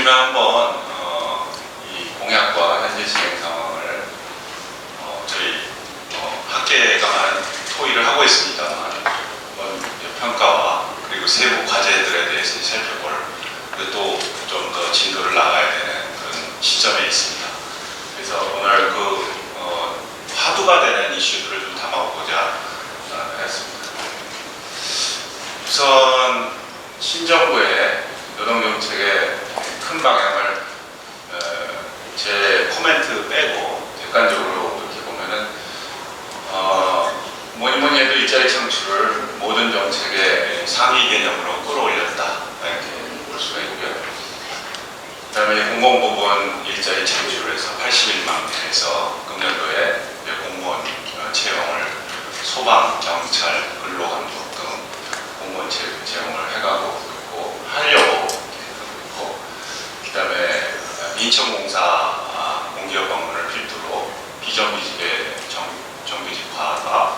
김에 한번 이 공약과 현재 진행 상황을 저희 학계가 많은 토의를 하고 있습니다만 평가와 그리고 세부 과제들에 대해서 살펴볼 또 좀 더 진도를 나가야 되는 그런 시점에 있습니다. 그래서 오늘 화두가 되는 이슈들을 좀 담아보고자 했습니다. 우선 신정부의 노동정책의 큰 방향을 제 코멘트 빼고 객관적으로 이렇게 보면은 뭐니 해도 일자리 창출을 모든 정책의 상위 개념으로 끌어올렸다 이렇게 볼 수가 있고요. 그 다음에 공공부문 일자리 창출을 해서 81만 명에서 금년도에 공무원 채용을 소방, 경찰, 근로감독 등 공무원 채용을 해가고 있고 하려고 있고, 그 다음에 인천공사 공기업 방문을 필두로 비정규직의 정규직화가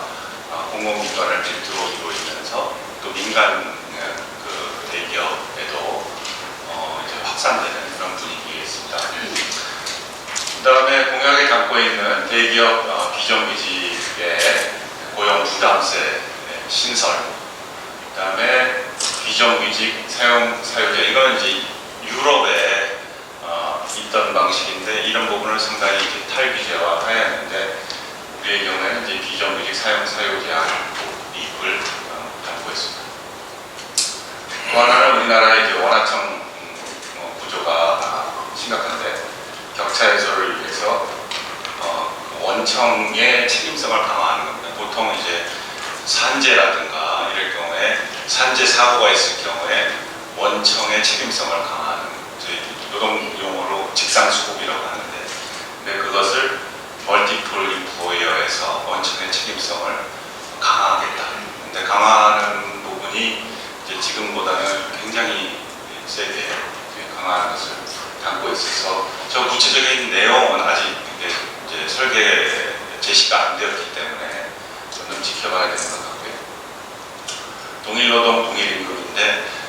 공공기관을 필두로 이루어지면서 또 민간 대기업에도 이제 확산되는 그런 분위기에 있습니다. 그 다음에 공약에 담고 있는 대기업 비정규직의 고용 부담세 신설, 그 다음에 비정규직 사용자, 이건 이제 유럽에 있던 방식인데 이런 부분을 상당히 이제 탈규제화 하였는데 우리의 경우에는 이제 비정규직 사용 제한 이익을 담고 있습니다. 또 하나는 우리나라의 이제 원하청 구조가 심각한데 격차 해소를 위해서 원청의 책임성을 강화하는 겁니다. 보통 이제 산재라든가 이럴 경우에 산재 사고가 있을 경우에 원청의 책임성을 강화하는, 저희 노동 용어로 직상수급이라고 하는데, 근데 그것을 멀티플 인플로이어에서 원청의 책임성을 강화하겠다. 근데 강화하는 부분이 이제 지금보다는 굉장히 세게 강화하는 것을 담고 있어서 저 구체적인 내용은 아직 이제 설계 제시가 안 되었기 때문에 좀 지켜봐야 되는 것 같고요. 동일노동 동일임금인데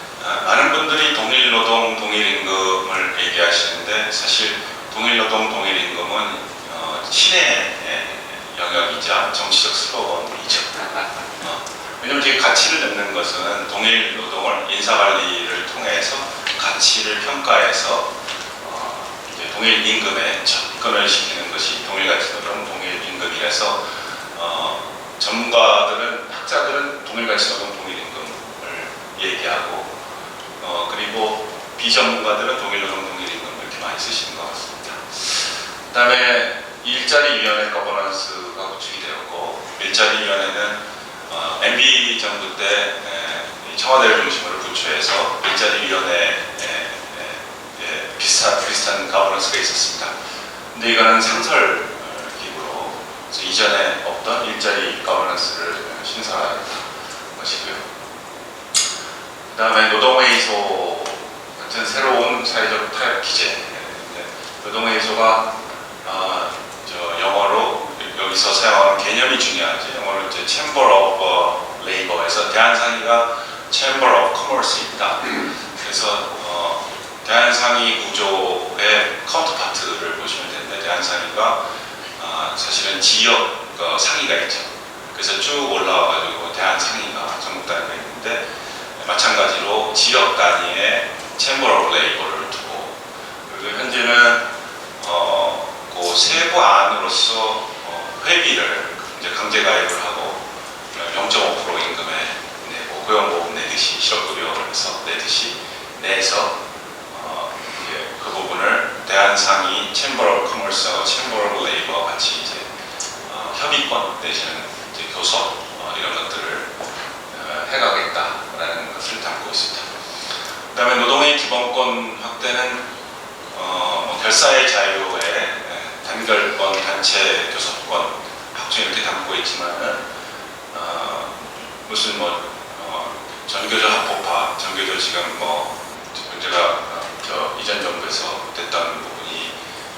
많은 분들이 동일노동 동일임금을 얘기하시는데 사실 동일노동 동일임금은 신의 영역이자 정치적 슬로건이죠. 왜냐하면 이제 가치를 넣는 것은 동일 노동을 인사관리를 통해서 가치를 평가해서 이제 동일 임금에 접근을 시키는 것이 동일가치 노동 동일 임금이라서 전문가들은, 학자들은 동일가치 노동 동일 임금을 얘기하고 그리고 비전문가들은 동일 노동 동일 임금 이렇게 많이 쓰시는 것 같습니다. 그 다음에 일자리위원회 거버넌스가 구축이 되었고, 일자리위원회는 MB 정부 때 청와대를 중심으로 구축해서 일자리위원회 비슷한 거버넌스가 있었습니다. 근데 이거는 상설 기구로 이전에 없던 일자리 거버넌스를 신설하는 것이고요. 그 다음에 노동회의소 같은 새로운 사회적 타협 기제. 노동회의소가 영어로 여기서 사용하는 개념이 중요하지. 영어로 이제 Chamber of Labor에서 대한상의가 Chamber of Commerce입니다. 그래서 대한상의 구조의 카운터파트를 보시면 되는데, 대한상의가 사실은 지역 상의가 있죠. 그래서 쭉 올라와가지고 대한상의가 전국 단위가 있는데, 마찬가지로 지역 단위의 Chamber of Labor를 두고, 그리고 현재는 그 세부 안으로서 회비를 이제 강제 가입을 하고 0.5% 임금에 내고 고용보험 내듯이 실업급여에서 내서 그 부분을 대한상의 챔버 오브 커머스하고 챔버 오브 레이버와 같이 이제 협의권 내지는 이제 교섭 이런 것들을 해가겠다라는 것을 담고 있습니다. 그다음에 노동의 기본권 확대는 결사의 자유에 단결권, 단체 교섭권, 확충 이렇게 담고 있지만은 무슨 전교조 합법화, 전교조 지금 문제가 이전 정부에서 됐던 부분이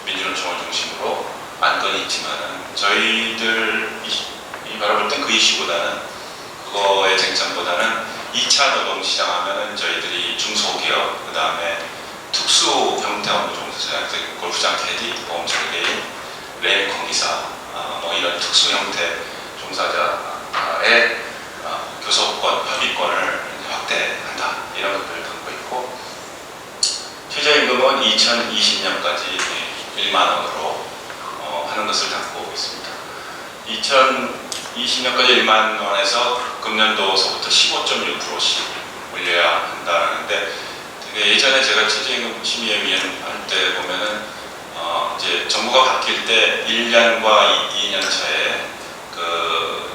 민주노총을 중심으로 안건이 있지만은 저희들 이 바라볼 땐 그 이슈보다는 그거의 쟁점보다는 2차 노동시장 하면은 저희들이 중소기업, 그 다음에 특수 형태 업무 종사자, 골프장 캐디, 보험 설계인, 레일 공기사, 뭐 이런 특수 형태 종사자의 교섭권, 협의권을 확대한다, 이런 것들을 담고 있고, 최저임금은 2020년까지 1만 원으로 하는 것을 담고 있습니다. 2020년까지 1만 원에서 금년도서부터 15.6%씩 올려야 한다는데, 예전에 제가 최저임금 심의위원 할 때 보면은 이제 정부가 바뀔 때 1년과 2년 차에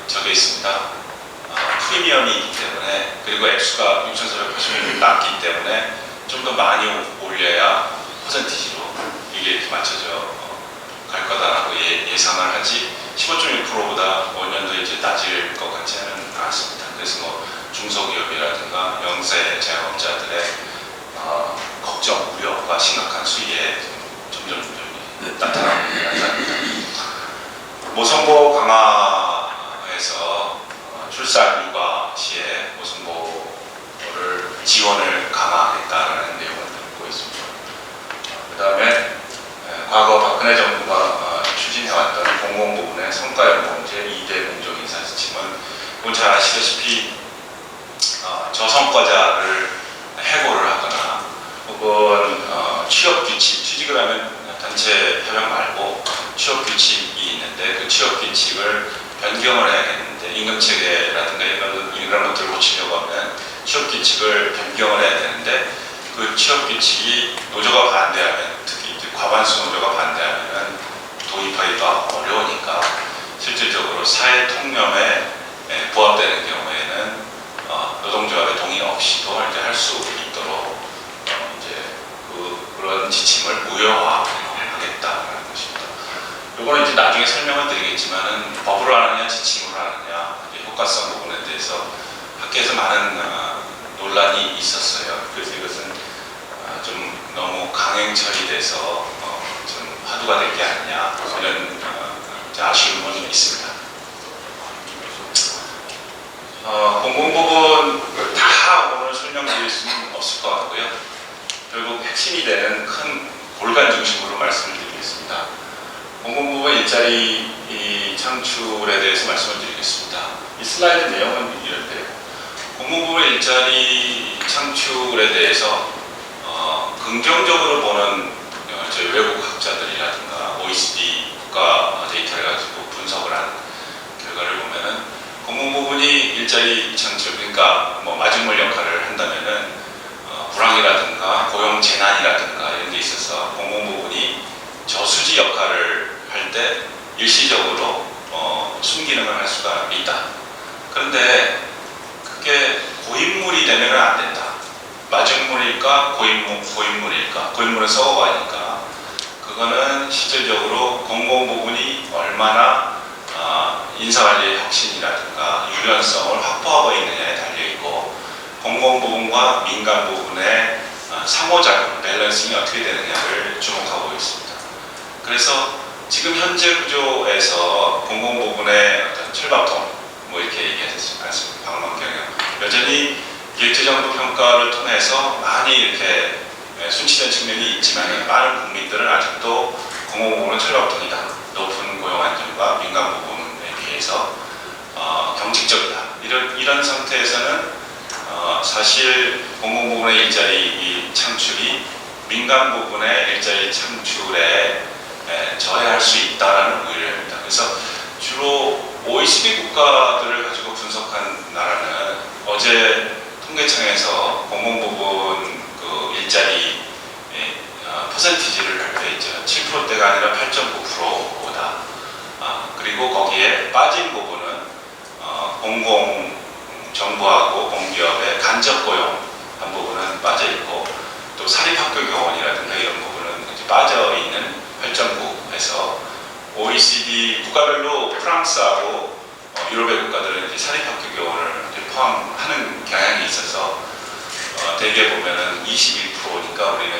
저게 있습니다. 프리미엄이 있기 때문에, 그리고 액수가 6,480원 낮기 때문에 좀 더 많이 올려야 퍼센티지로 이게 이렇게 맞춰져 갈 거다라고 예상을 하지, 15.6%보다 5년도 이제 낮을 것 같지는 않습니다. 그래서 뭐 중소기업이라든가 영세 자영업자들의 걱정, 우려가 심각한 수위에 점점 나타나고 있습니다. 모성보호 강화에서 출산 육아 시에 모성보호를 지원을 강화하겠다는 내용을 담고 있습니다. 그 다음에 과거 박근혜 정부가 추진해왔던 공공부문의 성과연봉제 2대 공정인사지침은, 이건 잘 아시다시피 저성과자를 해고를 하거나 혹은 취업규칙, 취직을 하면 단체 협약 말고 취업규칙이 있는데, 그 취업규칙을 변경을 해야겠는데, 임금체계라든가 이런 것들을 고치려고 하면 취업규칙을 변경을 해야 되는데, 그 취업규칙이 노조가 반대하면, 특히 이제 과반수 노조가 반대하면 도입하기가 어려우니까 실질적으로 사회통념에 부합되는 경우에는 노동조합의 동의 없이도 이제 할 수 있도록 이제 그런 지침을 무효화하겠다는 것입니다. 이거는 이제 나중에 설명을 드리겠지만은 법으로 하느냐 지침으로 하느냐 효과성 부분에 대해서 학계에서 많은 논란이 있었어요. 그래서 이것은 좀 너무 강행 처리돼서 좀 화두가 될 게 아니냐, 이런 아쉬움은 있습니다. 공공부분 다 오늘 설명드릴 수는 없을 것 같고요. 결국 핵심이 되는 큰 골간 중심으로 말씀을 드리겠습니다. 공공부문 일자리 창출에 대해서 말씀을 드리겠습니다. 이 슬라이드 내용은 이런데요. 공공부문 일자리 창출에 대해서 긍정적으로 보는 저희 외국 학자들이라든가 OECD 국가 데이터를 가지고 분석을 한 결과를 보면은, 공공부문이 일자리 창출, 그러니까 뭐 마중물 역할을 한다면은 불황이라든가 고용 재난이라든가 이런 게 있어서 공공부문이 저수지 역할을 할 때 일시적으로 순기능을 할 수가 있다. 그런데 그게 고인물이 되면 안 된다. 마중물일까 고인물일까, 고인물은 썩어가니까 그거는 실질적으로 공공부문이 얼마나 인사관리의 혁신이라든가 유연성을 확보하고 있느냐에 달려있고, 공공부문과 민간부문의 상호작용, 밸런싱이 어떻게 되느냐를 주목하고 있습니다. 그래서 지금 현재 구조에서 공공부문의 어떤 철밥통, 뭐 이렇게 얘기하지 않습니까? 방문 경영. 여전히 기획재정부 평가를 통해서 많이 이렇게 순치된 측면이 있지만, 많은 국민들은 아직도 공공부문은 철밥통이다. 높은 고용 안정과 민간 부분에 비해서 경직적이다. 이런 상태에서는 사실 공공부문의 일자리 창출이 민간 부분의 일자리 창출에 저해할 수 있다는 우려입니다. 그래서 주로 OECD 국가들을 가지고 분석한 나라는 어제 통계청에서 공공부문 일자리 퍼센티지를 발표했죠. 7%대가 아니라 8.9%보다. 그리고 거기에 빠진 부분은 정부하고 공기업의 간접 고용 한 부분은 빠져 있고, 또 사립학교 교원이라든가 이런 부분은 이제 빠져 있는 8.9에서 OECD 국가별로 프랑스하고 유럽의 국가들은 이제 사립학교 교원을 이제 포함하는 경향이 있어서 대개 보면은 21%니까 우리는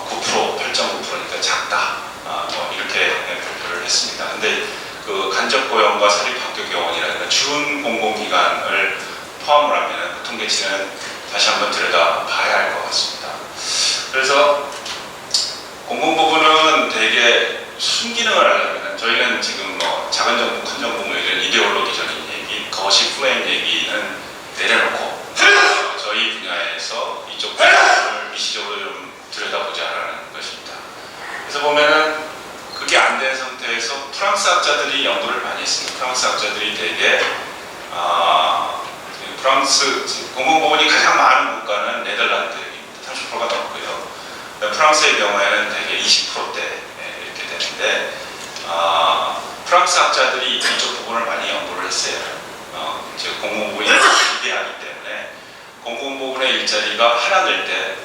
9%, 8.9%니까 작다. 뭐 이렇게 발표를 했습니다. 근데 그 간접 고용과 사립학교 교원이라든가 준 공공기관을 포함을 하면 그 통계치는 다시 한번 들여다 봐야 할 것 같습니다. 그래서 공공부문은 되게 순기능을 하려면 저희는 지금 뭐 작은 정부, 큰 정부 뭐 이런 이데올로기적인 얘기, 거시 플레임 얘기는 내려놓고 저희 분야에서 이쪽 부분을 미시적으로 좀 들여다보자라는 것입니다. 그래서 보면은 그게 안 된 상태에서 프랑스 학자들이 연구를 많이 했습니다. 프랑스 학자들이 되게 프랑스 공공부문이 가장 많은 국가는 네덜란드입니다. 30%가 넘고요. 프랑스의 경우에는 되게 20%대 이렇게 되는데 프랑스 학자들이 이쪽 부분을 많이 연구를 했어요. 즉 공공부문이 기대하기 때문에 공공부문의 일자리가 하나 될 때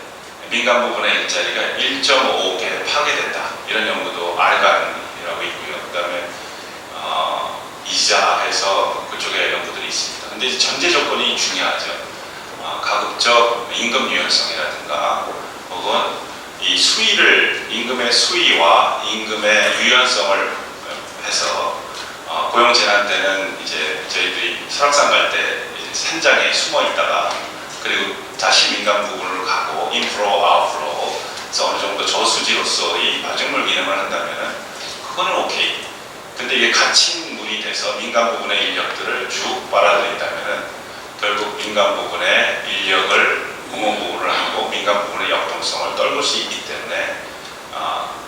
민간 부분의 일자리가 1.5개 파괴된다. 이런 연구도 알간이라고 있고요. 그 다음에 이자해서 그쪽에 연구들이 있습니다. 근데 이제 전제 조건이 중요하죠. 가급적 임금 유연성이라든가 혹은 이 수위를 임금의 수위와 임금의 유연성을 해서 고용 재난 때는 이제 저희들이 설악산 갈 때 산장에 숨어 있다가 그리고 다시 민간 부분으로 가고 인프로 아웃프로 그래서 어느 정도 저수지로서의 마중물 기능을 한다면은 그거는 오케이. 근데 이게 갇힌 문이 돼서 민간 부분의 인력들을 쭉 빨아들인다면은 결국 민간 부분의 인력을 공공 부분을 하고 민간 부분의 역동성을 떨굴 수 있기 때문에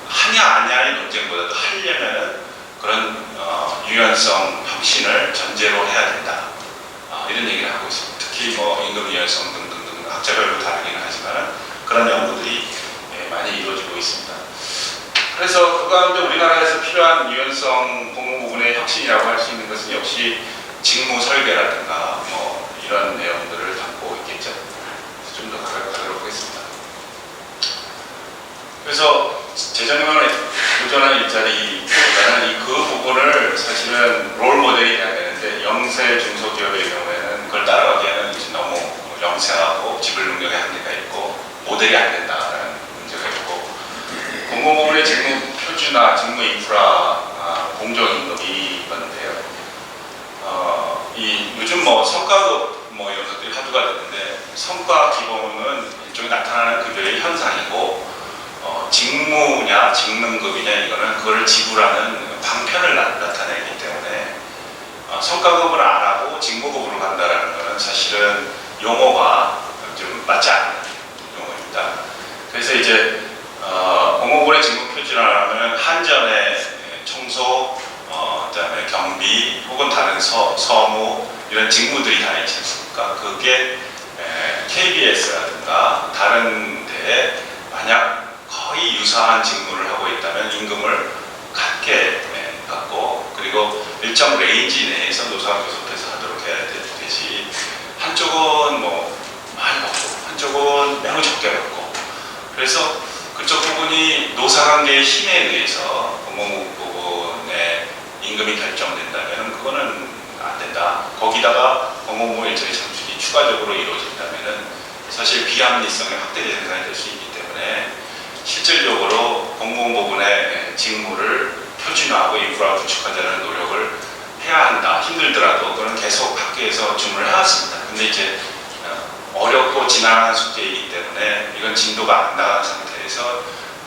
하냐 아냐의 논쟁보다도 하려면은 그런 유연성 혁신을 전제로 해야 된다. 이런 얘기를 하고 있습니다. 특히 뭐 임금 유연성 등등등 학자별로 다르기는 하지만 그런 연구들이 많이 이루어지고 있습니다. 그래서 그 가운데 우리나라에서 필요한 유연성 공공 부분의 혁신이라고 할 수 있는 것은 역시 직무 설계라든가 뭐 이런 내용들을 담고 있겠죠. 좀 더 가도록 하겠습니다. 그래서 재정을 도전하는 일자리보다는 그 부분을 사실은 롤 모델이 돼야 되는데 영세 중소기업의 경우에는 그걸 따라가기에는 이제 너무 영세하고 지불 능력에 한계가 있고 모델이 안 된다는 문제가 있고 공공부문의 직무 표준화, 직무 인프라, 공정임금이 있는데요. 요즘 뭐 성과급 뭐 이런 것들이 화두가 되는데 성과 기본은 일종의 나타나는 급여의 현상이고 직무냐 직능급이냐 이거는 그걸 지불하는 방편을 나타내기 때문에 성과급을 안 하고 직무급으로 간다라는 것은 사실은 용어가 좀 맞지 않는 용어입니다. 그래서 이제 공공부문의 직무 표준화라면 한전의 청소, 그다음에 경비 혹은 다른 서무 이런 직무들이 다 있지 않습니까? 그게 KBS라든가 다른 데에 만약 거의 유사한 직무를 하고 있다면 임금을 같게 받고 그리고 일정 레인지 내에서 노사가 교섭해서 하도록 해야 되지 한쪽은 뭐 많이 받고 한쪽은 매우 적게 받고 그래서 그쪽 부분이 노사관계의 힘에 의해서 공공부문의 임금이 결정된다면 그거는 안 된다. 거기다가 공공부문 일자리 창출이 추가적으로 이루어진다면 사실 비합리성의 확대 대상이 될 수 있기 때문에 실질적으로 공공부문의 직무를 표준화하고 인프라 구축하자는 노력을 해야 한다. 힘들더라도 그건 계속 학계에서 주문을 해왔습니다. 근데 이제 어렵고 지난한 숙제이기 때문에 이건 진도가 안 나간 상태에서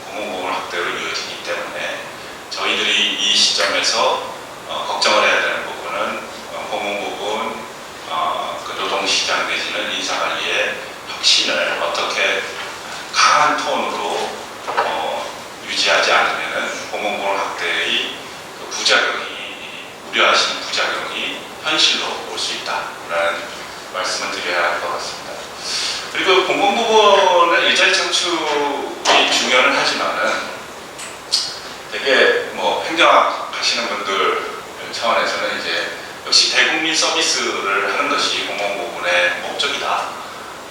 공공부문 확대로 이어지기 때문에 저희들이 이 시점에서 걱정을 해야 되는 부분은 공공부문 그 노동시장 내지는 인사관리의 혁신을 어떻게 강한 톤으로 유지하지 않으면 공공부문 확대의 그 부작용이 우려하시는 부작용이 현실로 올 수 있다라는 말씀을 드려야 할 것 같습니다. 그리고 공공부문은 일자리 창출이 중요는 하지만은 되게 뭐 행정학 하시는 분들 차원에서는 이제 역시 대국민 서비스를 하는 것이 공공부문의 목적이다.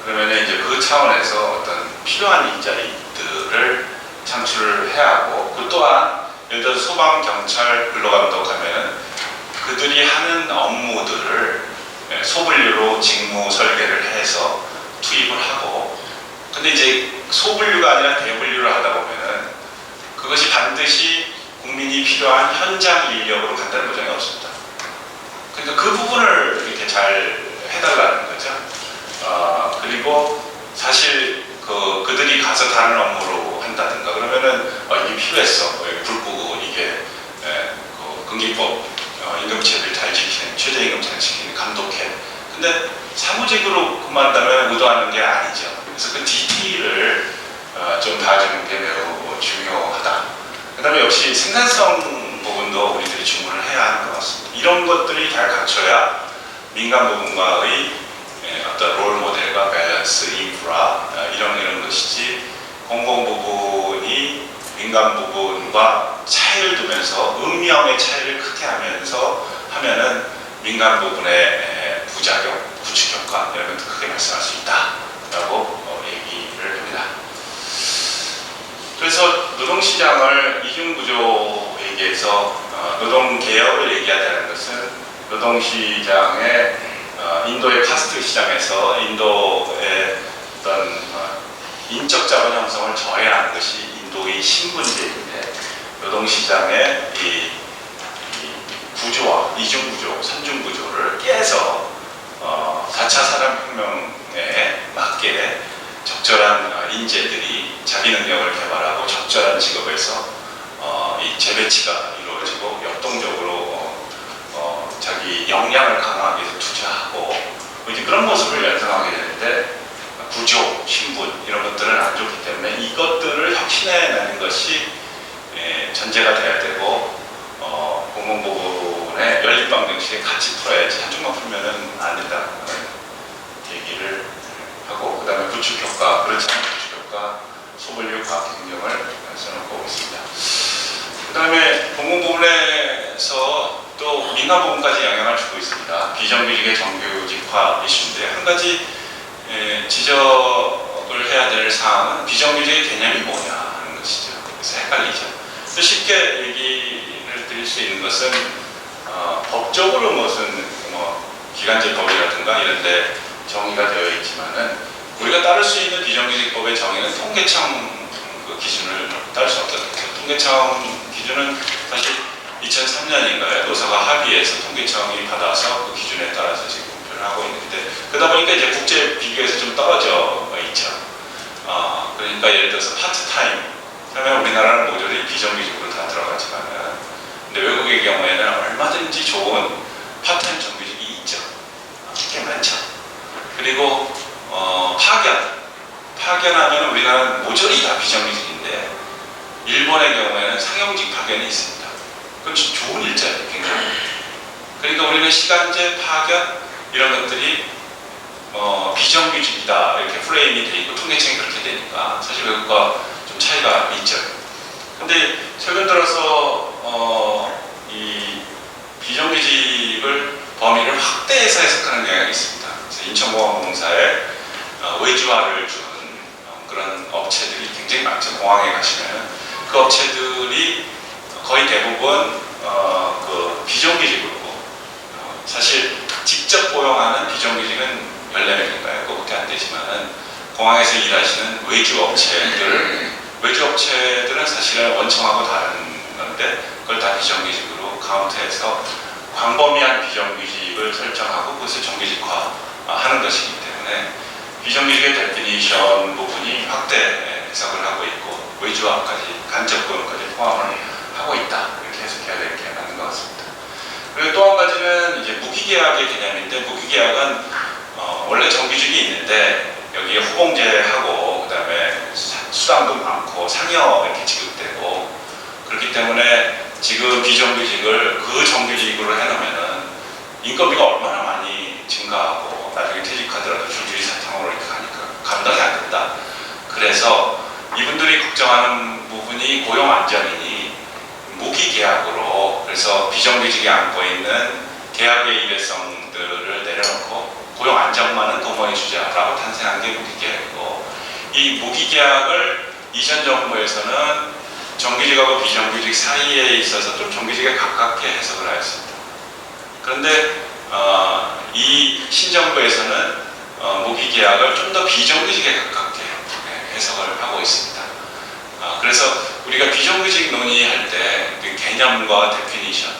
그러면 이제 그 차원에서 어떤 필요한 일자리들을 창출을 해야 하고 그 또한 예를 들어서 소방, 경찰, 근로감독 하면은 그들이 하는 업무들을 소분류로 직무 설계를 해서 투입을 하고 근데 이제 소분류가 아니라 대분류를 하다 보면은 그것이 반드시 국민이 필요한 현장 인력으로 간다는 보장이 없습니다. 그러니까 그 부분을 이렇게 잘 해달라는 거죠. 그리고 사실 그들이 가서 가서 다른 업무로 한다든가 그러면은 이게 필요했어. 여기 불 끄고 이게 그 근기법 임금체를 잘 지키는 최저임금 잘 지키는 감독해. 근데 사무직으로 근무한다면 의도하는 게 아니죠. 그래서 그 디테일을 좀 봐주는 게 매우 중요하다. 그 다음에 역시 생산성 부분도 우리들이 주문을 해야 하는 것 같습니다. 이런 것들이 잘 갖춰야 민간 부분과의 어떤 롤 모델과 밸런스, 인프라 이런 것이지 공공 부분이 민간 부분과 차이를 두면서 음영의 차이를 크게 하면은 민간 부분의 부작용, 부추 효과 이런 것도 크게 발생할 수 있다라고 얘기를 합니다. 그래서 노동시장을 이중구조 얘기해서 노동개혁을 얘기하자는 것은 노동시장의 인도의 카스트 시장에서 인도의 어떤 인적 자본 형성을 저해하는 것이 인도의 신분제인데 노동시장의 이 구조와 이중구조, 삼중구조를 깨서 4차 산업혁명에 맞게 적절한 인재들이 자기 능력을 개발하고 적절한 직업에서 이 재배치가 이루어지고 역동적으로 자기 역량을 강화하기 위해서 투자하고 이제 그런 모습을 연상하게 되는데 구조, 신분 이런 것들은 안 좋기 때문에 이것들을 혁신해내는 것이 전제가 돼야 되고 공공부문의 연립방 정책에 같이 풀어야지 한쪽만 풀면은 안 된다는 얘기를 하고 그 다음에 부축효과, 그렇지 않은 부축효과, 소분류 과학 경쟁을 써놓고 있습니다. 그 다음에 공공부문에서 또 민간부문까지 영향을 주고 있습니다. 비정규직의 정규직화 이슈인데 한 가지 지적을 해야 될 사항은 비정규직의 개념이 뭐냐 하는 것이죠. 그래서 헷갈리죠. 또 쉽게 얘기를 드릴 수 있는 것은 법적으로 무슨 기간제법이라든가 이런 데 정의가 되어 있지만은 우리가 따를 수 있는 비정규직법의 정의는 통계청 그 기준을 따를 수 없다. 통계청 기준은 사실 2003년인가에 노사가 합의해서 통계청이 받아서 그 기준에 따라서 지금 공표를 하고 있는데 그러다 보니까 이제 국제 비교에서 좀 떨어져 있죠. 그러니까 예를 들어서 파트타임 하면 우리나라는 모조리 비정규직으로 다 들어가지만은 근데 외국의 경우에는 얼마든지 좋은 파트타임 정규직이 있죠. 꽤 많죠. 그리고 파견하면 우리나라는 모조리 다 비정규직인데 일본의 경우에는 상용직 파견이 있습니다. 그건 좋은 일자리예요, 굉장히. 그러니까 우리는 시간제, 파견 이런 것들이 비정규직이다 이렇게 프레임이 돼 있고 통계청이 그렇게 되니까 사실 외국과 좀 차이가 있죠. 근데 최근 들어서 이 비정규직을 범위를 확대해서 해석하는 경향이 있습니다. 그래서 인천공항공사에 외주화를 주는 그런 업체들이 굉장히 많죠. 공항에 가시면 그 업체들이 거의 대부분 그 비정규직으로 사실 직접 고용하는 비정규직은 14명인가요? 그것밖에 안 되지만은 공항에서 일하시는 외주업체들은 사실은 원청하고 다른 건데 그걸 다 비정규직으로 카운트해서 광범위한 비정규직을 설정하고 그것을 정규직화하는 것이기 때문에 비정규직의 데피니션 부분이 확대 해석을 하고 있고 외주화까지 간접 고용까지 포함을 하고 있다 이렇게 해석해야 될 게 맞는 것 같습니다. 그리고 또 한 가지는 이제 무기계약의 개념인데 무기계약은 원래 정규직이 있는데 여기에 후봉제하고 그다음에 수당도 많고 상여 이렇게 지급되고 그렇기 때문에 지금 비정규직을 그 정규직으로 해놓으면은 인건비가 얼마나 많이 증가하고 나중에 퇴직하더라도 줄줄이 사탕으로 이렇게 가니까 감당이 안 된다. 그래서 이분들이 걱정하는 부분이 고용 안정이니 무기계약으로 그래서 비정규직이 안고 있는 계약의 일회성들을 내려놓고 고용 안정만은 도모해 주자라고 탄생한 게 무기계약이고 이 무기계약을 이전 정부에서는 정규직하고 비정규직 사이에 있어서 좀 정규직에 가깝게 해석을 하였습니다. 그런데 이 신정부에서는 무기계약을 좀 더 비정규직에 가깝게 해석을 하고 있습니다. 그래서 우리가 비정규직 논의할 때 그 개념과 데피니션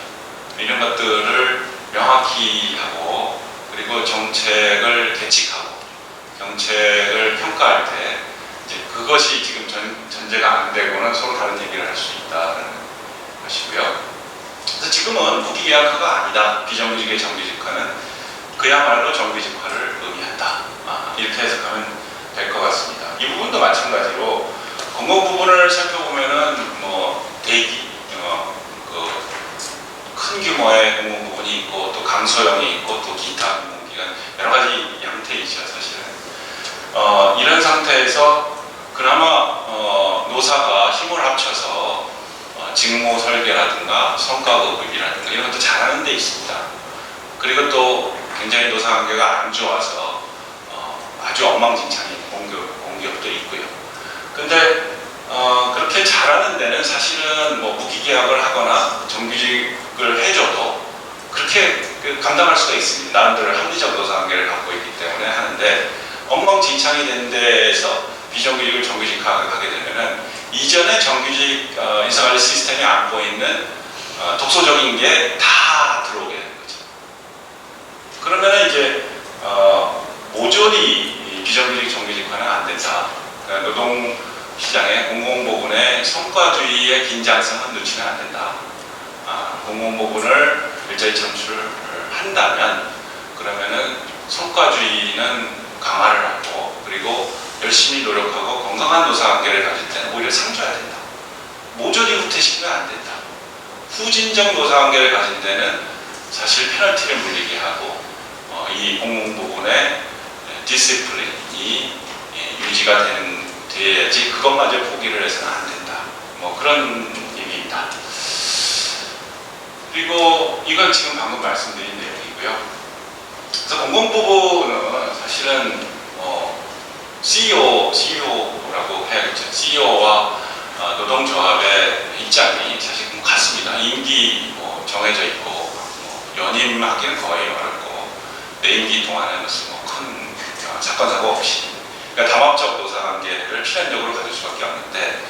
이런 것들을 명확히 하고 그리고 정책을 대칙하고 정책을 평가할 때 이제 그 그것이 지금 전제가 안 되고는 서로 다른 얘기를 할 수 있다는 것이고요. 그래서 지금은 무기계약화가 아니다. 비정규직의 정규직화는 그야말로 정규직화를 의미한다. 이렇게 해석하면 될 것 같습니다. 이 부분도 마찬가지로 공공 부분을 살펴보면은 뭐 대기, 큰 규모의 공공 부분이 있고 또 강소형이 있고 또 기타 공공기관 여러 가지 형태이죠, 사실은. 이런 상태에서 그나마 노사가 힘을 합쳐서 직무 설계라든가 성과급이라든가 이런 것도 잘하는 데 있습니다. 그리고 또 굉장히 노사 관계가 안 좋아서 아주 엉망진창인 공기업도 있고요. 근데 그렇게 잘하는 데는 사실은 뭐 무기계약을 하거나 정규직을 해줘도 그렇게 감당할 수가 있습니다. 나름대로 합리적 노사 관계를 갖고 있기 때문에 하는데 엉망진창이 된 데에서 비정규직을 정규직화하게 되면은 이전에 정규직 인사관리 시스템이 안고 있는 독소적인 게 다 들어오게 되는 거죠. 그러면 이제 모조리 비정규직 정규직화는 안 된다. 그러니까 노동시장의 공공부문의 성과주의의 긴장성은 놓치면 안 된다. 공공부문을 일자리 창출을 한다면 그러면은 성과주의는 강화를 하고 그리고 열심히 노력하고 건강한 노사관계를 가질 때는 오히려 상줘야 된다. 모조리 후퇴시키면 안 된다. 후진적 노사관계를 가진 데는 사실 페널티를 물리게 하고 이 공공부문의 디시플린이 유지가 돼야지 그것마저 포기를 해서는 안 된다. 뭐 그런 얘기입니다. 그리고 이건 지금 방금 말씀드린 내용이고요. 그래서 공공부문은 사실은 CEO라고 해야겠죠. CEO와 노동조합의 입장이 사실 같습니다. 임기 정해져 있고 연임하기는 거의 어렵고 내 임기 동안에는 큰 사건 사고 없이 그러니까 다합적 노사관계를 필연적으로 가질 수밖에 없는데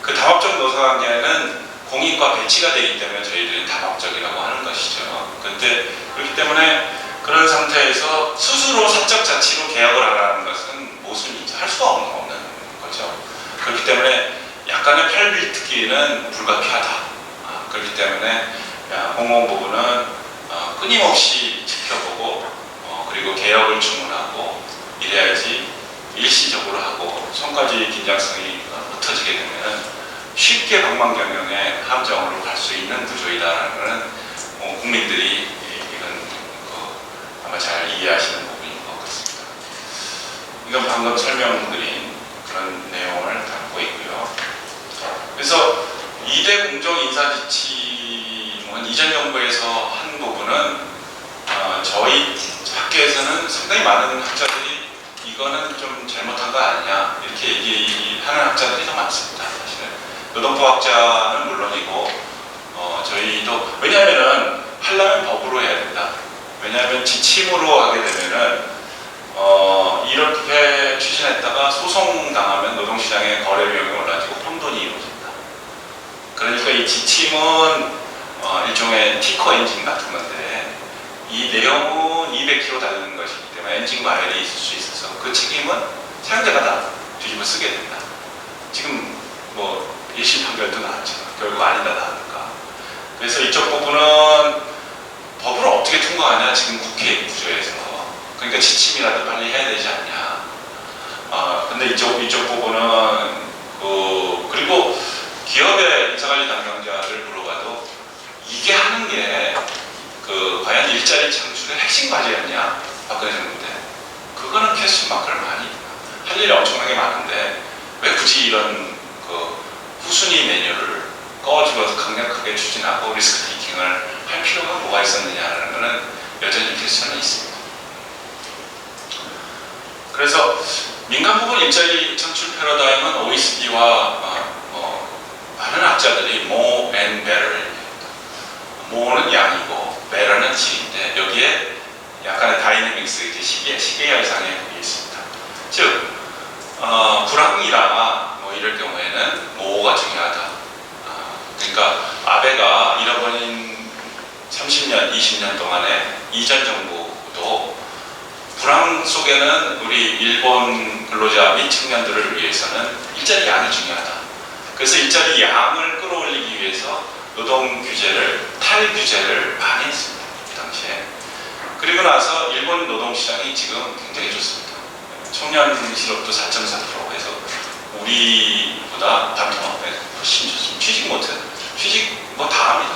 그 다합적 노사관계는 공익과 배치가 되기 때문에 저희들은 다합적이라고 하는 것이죠. 그런데 그렇기 때문에 그런 상태에서 스스로 사적 자치로 개혁을 하라는 것은 모순이죠. 할 수가 없는 거죠. 그렇기 때문에 약간의 팔빌특기는 불가피하다. 그렇기 때문에 공공부문은 끊임없이 지켜보고 그리고 개혁을 주문하고 이래야지 일시적으로 하고 성과주의 긴장성이 흩어지게 되면 쉽게 방망경영의 함정으로 갈 수 있는 구조이다라는 것은 국민들이 이건 아마 잘 이해하시는 부분인 것 같습니다. 이건 방금 설명드린 그런 내용을 담고 있고요. 그래서 2대 공정인사지침은 이전 정부에서 한 부분은 저희 학계에서는 상당히 많은 학자들이 이거는 좀 잘못한 거 아니냐 이렇게 얘기하는 학자들이 더 많습니다. 사실은 노동법학자는 물론이고 저희도 왜냐하면은 하려면 법으로 해야 된다. 왜냐하면 지침으로 하게 되면은 이렇게 추진했다가 소송당하면 노동시장의 거래 비용이 올라지고 혼돈이 이루어진다. 그러니까 이 지침은 일종의 티커 엔진 같은 건데 이 내용은 200km 달리는 것이기 때문에 엔진 과열이 있을 수 있어서 그 책임은 사용자가 다 뒤집어 쓰게 된다. 지금 뭐 1심 판결도 나왔지만 결국 아니다 나왔는가. 그래서 이쪽 부분은 법을 어떻게 통과하냐 지금 국회 구조에서 그러니까 지침이라도 빨리 해야 되지 않냐. 근데 이쪽 부분은 그리고 기업의 인사관리 담당자를 물어봐도 이게 하는 게 과연 일자리 창출의 핵심 과제였냐 박근혜 정부 때 그거는 퀘스천 마크를 많이 할 일이 엄청나게 많은데 왜 굳이 이런 후순위 메뉴를 꺼집어서 강력하게 추진하고 리스크 테이킹을 할 필요가 뭐가 있었느냐라는 것은 여전히 퀘스천이 있습니다. 그래서 민간 부분 일자리 창출 패러다임은 OECD와 많은 학자들이 more and better more는 양이고 better는 질인데 여기에 약간의 다이내믹스 이제 시계열상에 거기 있습니다. 즉 불황이라 뭐 이럴 경우에는 more가 중요하다. 그러니까 아베가 잃어버린 30년, 20년 동안에 이전 정부도 불황 속에는 우리 일본 근로자 및 청년들을 위해서는 일자리 양이 중요하다. 그래서 일자리 양을 끌어올리기 위해서 노동 규제를, 탈규제를 많이 했습니다. 그 당시에. 그리고 나서 일본 노동시장이 지금 굉장히 좋습니다. 청년 실업도 4.4% 해서 우리보다 반토막에 훨씬 좋습니다. 취직 못해요. 취직 뭐 다 합니다.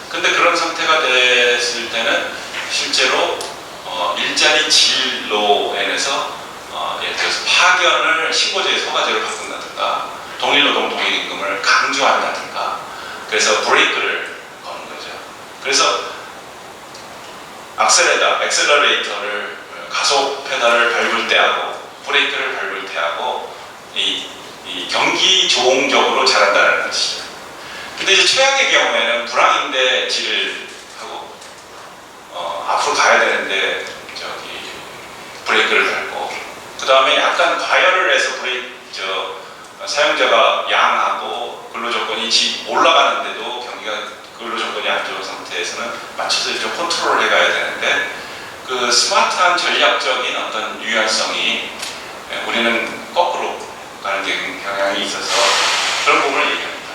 근데 그런 상태가 됐을 때는 실제로 일자리 진로엔에서 예를 들어서 파견을 신고제의 소과제로 바꾼다든가 동일노동 동일임금을 강조한다든가 그래서 브레이크를 거는 거죠. 그래서 엑셀러레이터를 가속 페달을 밟을 때 하고 브레이크를 밟을 때 하고 이 경기 조응적으로 잘한다는 것이죠. 근데 이제 최악의 경우에는 불황인데 질을 하고 앞으로 가야 되는데 브레이크를 밟고 그 다음에 약간 과열을 해서 사용자가 양하고 근로조건이 올라가는데도 경기가 근로조건이 안 좋은 상태에서는 맞춰서 좀 컨트롤을 해가야 되는데 그 스마트한 전략적인 어떤 유연성이 우리는 거꾸로 가는 경향이 있어서 그런 부분을 얘기합니다.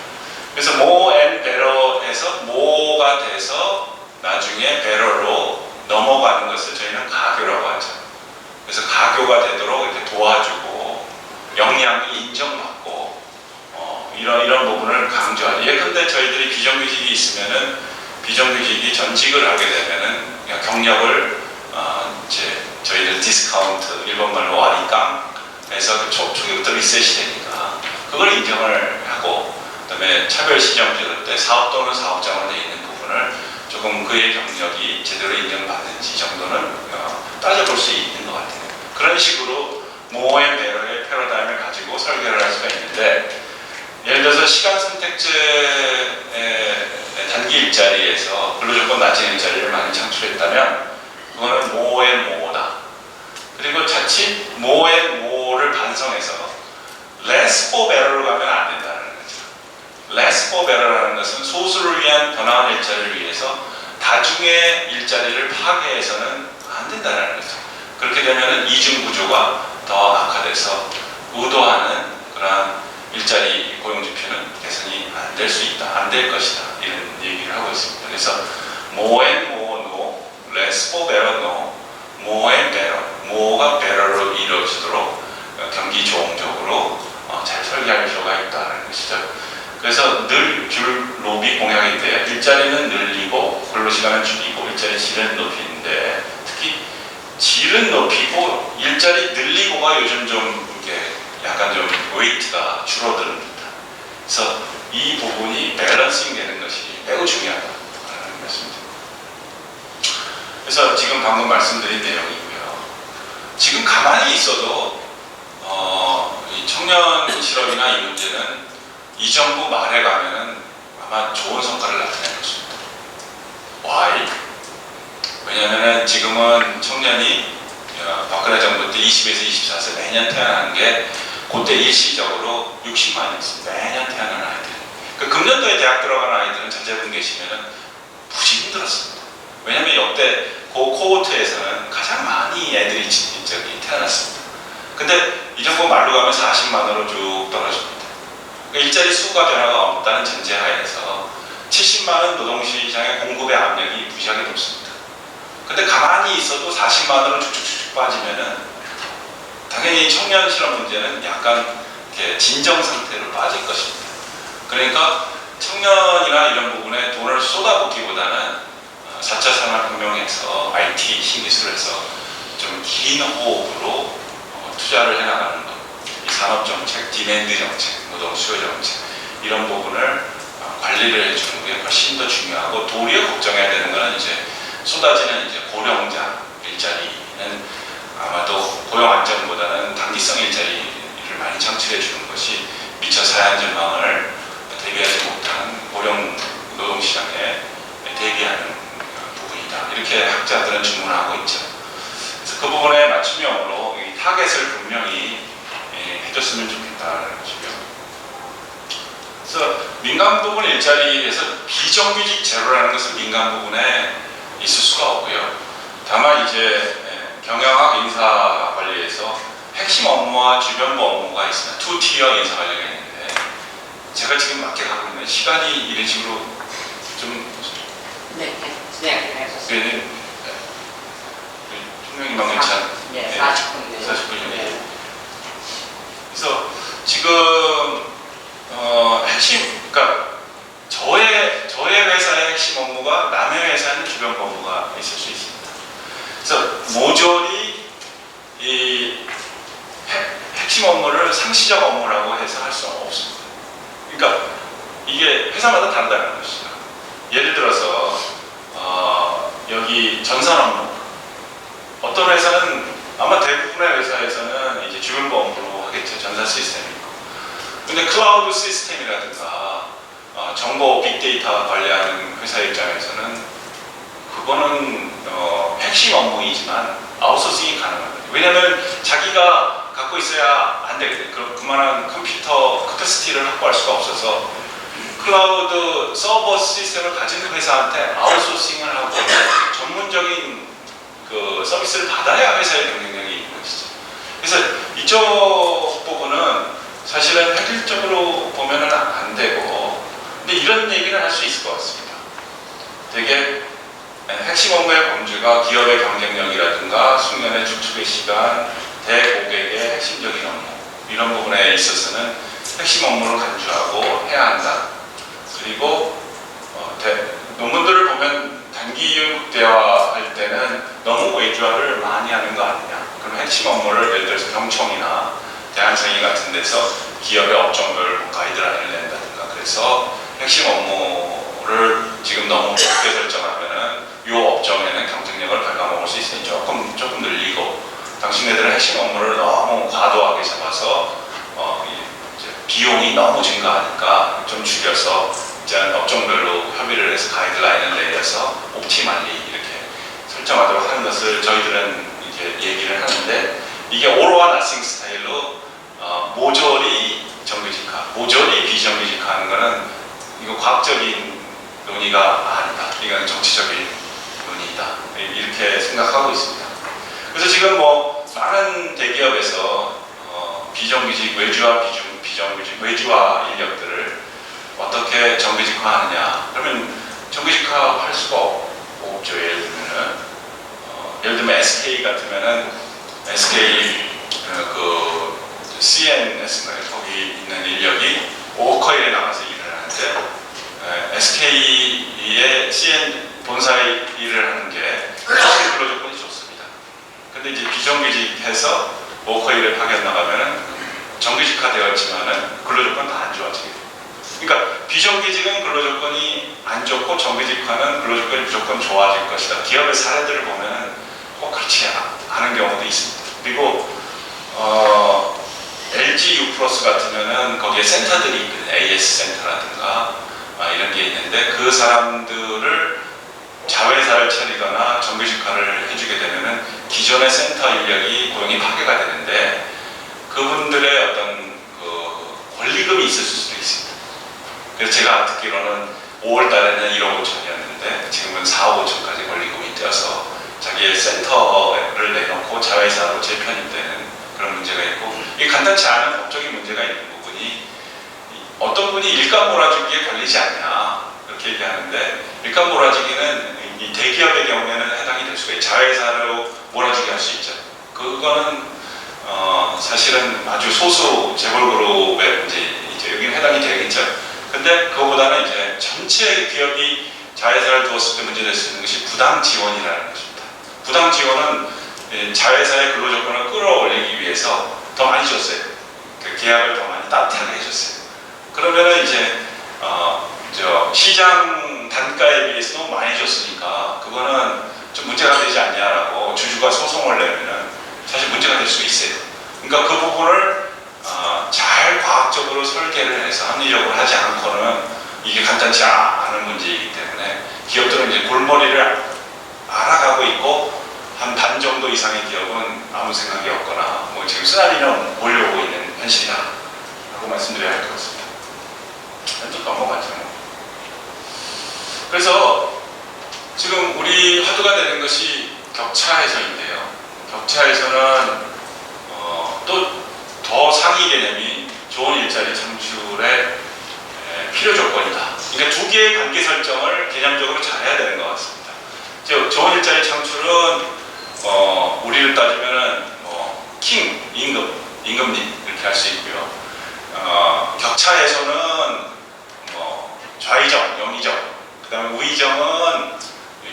그래서 more and better에서 more가 돼서 나중에 better로 넘어가는 것을 저희는 가교라고 하죠. 그래서 가교가 되도록 이렇게 도와주고 역량이 인정받고 이런 부분을 강조하죠. 예컨대 저희들이 비정규직이 있으면은 비정규직이 전직을 하게 되면은 경력을 이제 저희들 디스카운트 일본말로 와리깡에서 초기부터 리셋이 되니까 그걸 인정을 하고 그다음에 차별 시정 제도 때 사업 또는 사업장으로 되어 있는 부분을 조금 그의 경력이 제대로 인정받는지 정도는 따져볼 수 있는 것 같아요. 그런 식으로 모어앤 베러의 패러다임을 가지고 설계를 할 수가 있는데 예를 들어서 시간 선택제의 단기 일자리에서 근로조건 낮은 일자리를 많이 창출했다면 그거는 모어앤 모어다. 그리고 자칫 모어앤 모어를 반성해서 less for better로 가면 안 된다는 거죠. less for better라는 것은 소수를 위한 변화한 일자리를 위해서 다중의 일자리를 파괴해서는 안 된다는 거죠. 그렇게 되면 이중 구조가 더 악화돼서 의도하는 그러한 일자리 고용 지표는 개선이 안 될 수 있다, 안 될 것이다 이런 얘기를 하고 있습니다. 그래서 more and more no, less for better no, more and better, more가 better로 이루어지도록 경기 조응적으로 잘 설계할 필요가 있다는 것이죠. 그래서 늘 줄 로비 공약인데 일자리는 늘리고 근로시간은 줄이고 일자리 질은 높이는데 특히 질은 높이고 일자리 늘리고가 요즘 좀 이렇게 약간 좀 웨이트가 줄어드는 듯한. 그래서 이 부분이 밸런싱 되는 것이 매우 중요하다는 것입니다. 그래서 지금 방금 말씀드린 내용이고요. 지금 가만히 있어도 이 청년 실업이나 이 문제는 이 정부 말에 가면은 아마 좋은 성과를 나타낼 것입니다. Why? 왜냐면은 지금은 청년이 박근혜 정부 때 20에서 24세 매년 태어나는 게 그때 일시적으로 60만이었습니다. 매년 태어나는 아이들. 그 금년도에 대학 들어가는 아이들은 전체분 계시면은 무지 힘들었습니다. 왜냐면 역대 그 코호트에서는 가장 많이 애들이 태어났습니다. 근데 이 정도 말로 가면 40만으로 쭉 떨어집니다. 그러니까 일자리 수가 변화가 없다는 전제하에서 70만은 노동시장의 공급의 압력이 무지하게 높습니다. 근데 가만히 있어도 40만으로 쭉쭉쭉 빠지면은 당연히 청년 실업 문제는 약간 이렇게 진정 상태로 빠질 것입니다. 그러니까 청년이나 이런 부분에 돈을 쏟아붓기보다는 4차 산업혁명에서 IT 신기술에서 좀 긴 호흡으로 투자를 해나가는 것, 이 산업정책, 디맨드 정책, 노동 수요 정책 이런 부분을 관리를 해주는 게 훨씬 더 중요하고 도리어 걱정해야 되는 것은 이제 쏟아지는 이제 고령자 일자리는 아마도 고용 안정보다는 단기성 일자리를 많이 창출해 주는 것이 미처 사양 전망을 대비하지 못한 고령 노동시장에 대비하는 부분이다. 이렇게 학자들은 주문하고 있죠. 그래서 그 부분에 맞춤형으로 이 타겟을 분명히 해줬으면 좋겠다는 것이고요. 그래서 민간 부분 일자리에서 비정규직 제로라는 것은 민간 부분에 있을 수가 없고요. 다만 이제 경영학 인사 관리에서 핵심 업무와 주변부 업무가 있습니다. 투 티어 인사 관리가 있는데 제가 지금 맡게 가고 있는 시간이 이런 식으로 좀 총명이만 괜찮. 네, 40분. 40분이요. 그래서 지금 핵심, 그러니까 저의 회사의 핵심 업무가 남의 회사에는 주변 업무가 있을 수 있습니다. 그래서 모조리 이 핵심 업무를 상시적 업무라고 해서 할 수는 없습니다. 그러니까 이게 회사마다 다르다는 것이죠. 예를 들어서 여기 전산 업무, 어떤 회사는 아마 대부분의 회사에서는 이제 주변부 업무로 하겠죠. 전산 시스템이고. 근데 클라우드 시스템이라든가 정보 빅데이터 관리하는 회사 입장에서는 그거는 핵심 업무이지만 아웃소싱이 가능한 거죠. 왜냐하면 자기가 갖고 있어야 안 되거든요. 그만한 컴퓨터 캐퍼시티를 확보할 수가 없어서 클라우드 서버 시스템을 가진 회사한테 아웃소싱을 하고 전문적인 그 서비스를 받아야 회사의 경쟁력이 있는 것이죠. 그래서 이쪽 부분은 사실은 획일적으로 보면은 안 되고, 근데 이런 얘기는 할 수 있을 것 같습니다. 되게 핵심 업무의 범주가 기업의 경쟁력이라든가 숙련의 축적의 시간, 대고객의 핵심적인 업무, 이런 부분에 있어서는 핵심 업무를 간주하고 해야 한다. 그리고 논문들을 보면 단기 극대화할 때는 너무 외주화를 많이 하는 거 아니냐. 그럼 핵심 업무를 예를 들어서 경총이나 대한생이 같은 데서 기업의 업종별 가이드라인을 낸다든가, 그래서 핵심 업무를 지금 너무 높게 설정하면은 이 업종에는 경쟁력을 갉아먹을 수 있으니 조금 늘리고, 당신네들은 핵심 업무를 너무 과도하게 잡아서 이제 비용이 너무 증가하니까 좀 줄여서 이제 업종별로 협의를 해서 가이드라인을 내려서 옵티멀리 이렇게 설정하도록 하는 것을 저희들은 이제 얘기를 하는데, 이게 오로와 나싱 스타일로 모조리 정규직화, 모조리 비정규직화 하는 거는 이거 과학적인 논의가 아니다. 이건 정치적인 논의다. 이렇게 생각하고 있습니다. 그래서 지금 뭐 많은 대기업에서 비정규직, 비정규직, 외주화 인력들을 어떻게 정규직화하느냐. 그러면 정규직화 할 수가 없죠. 예를 들면 SK 같으면은 SK 그 CNS인가요? 거기 있는 인력이 워커힐에 나가서 일을 하는데 SK의 CN 본사에 일을 하는 게 사실 근로조건이 좋습니다. 근데 이제 비정규직해서 워커힐에 파견 나가면은 정규직화 되었지만은 근로조건 다 안 좋아지게 돼요. 그러니까 비정규직은 근로조건이 안 좋고 정규직화는 근로조건이 무조건 좋아질 것이다. 기업의 사례들을 보면 꼭 그렇지 않은 경우도 있습니다. 그리고 LG U+ 같으면은 거기에 센터들이 있거든요. AS 센터라든가 이런 게 있는데, 그 사람들을 자회사를 차리거나 정규직화를 해주게 되면은 기존의 센터 인력이 고용이 파괴가 되는데, 그분들의 어떤 그 권리금이 있을 수도 있습니다. 그래서 제가 듣기로는 5월 달에는 1억 5천이었는데 지금은 4억 5천까지 권리금이 뛰어서 자기의 센터를 내놓고 자회사로 재편입되는 그런 문제가 있고, 이게 간단치 않은 법적인 문제가 있는 부분이, 어떤 분이 일감 몰아주기에 걸리지 않냐 그렇게 얘기하는데, 일감 몰아주기는 이 대기업의 경우에는 해당이 될 수가 있죠. 자회사로 몰아주기 할 수 있죠. 그거는 사실은 아주 소수 재벌그룹의 문제, 이제 여기는 해당이 되겠죠. 근데 그거보다는 이제 전체 기업이 자회사를 두었을 때 문제될 수 있는 것이 부당 지원이라는 것입니다. 부당 지원은 자회사의 근로조건을 끌어올리기 위해서 더 많이 줬어요. 그 계약을 더 많이 따뜻하게 해줬어요. 그러면은 이제 시장 단가에 비해서 너무 많이 줬으니까 그거는 좀 문제가 되지 않냐라고 주주가 소송을 내면은 사실 문제가 될 수 있어요. 그러니까 그 부분을 잘 과학적으로 설계를 해서 합리적으로 하지 않고는 이게 간단치 않은 문제이기 때문에 기업들은 이제 골머리를 알아가고 있고, 한 반 정도 이상의 기업은 아무 생각이 없거나 뭐 지금 쓰나미는 몰려오고 있는 현실이다 라고 말씀드려야 할 것 같습니다. 또 넘어가죠. 그래서 지금 우리 화두가 되는 것이 격차 해소인데요. 격차에서는 또 더 상위 개념이 좋은 일자리 창출의 필요 조건이다. 그러니까 두 개의 관계 설정을 개념적으로 잘해야 되는 것 같습니다. 좋은 일자리 창출은 우리를 따지면은 임금님 이렇게 할 수 있고요. 격차 해소는 좌의정, 영의정, 그다음에 우의정은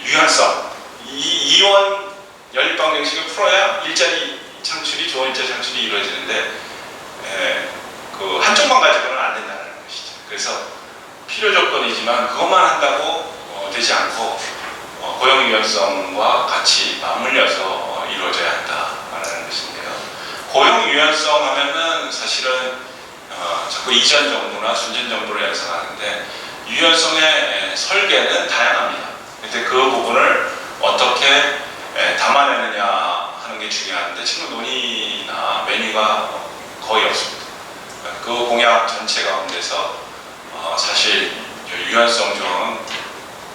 유연성. 이원 연립방 정식을 풀어야 일자리 창출이 좋은 일자리 창출이 이루어지는데 그 한쪽만 가지고는 안 된다는 것이죠. 그래서 필요 조건이지만 그것만 한다고 되지 않고 고용 유연성과 같이 맞물려서 이루어져야 한다라는 것인데요. 고용 유연성 하면은 사실은 자꾸 이전 정부나 순전 정부를 연상하는데 유연성의 설계는 다양합니다. 근데 그 부분을 어떻게 담아내느냐 하는 게 중요한데 지금 논의나 메뉴가 거의 없습니다. 그 공약 전체 가운데서 사실 유연성 조항은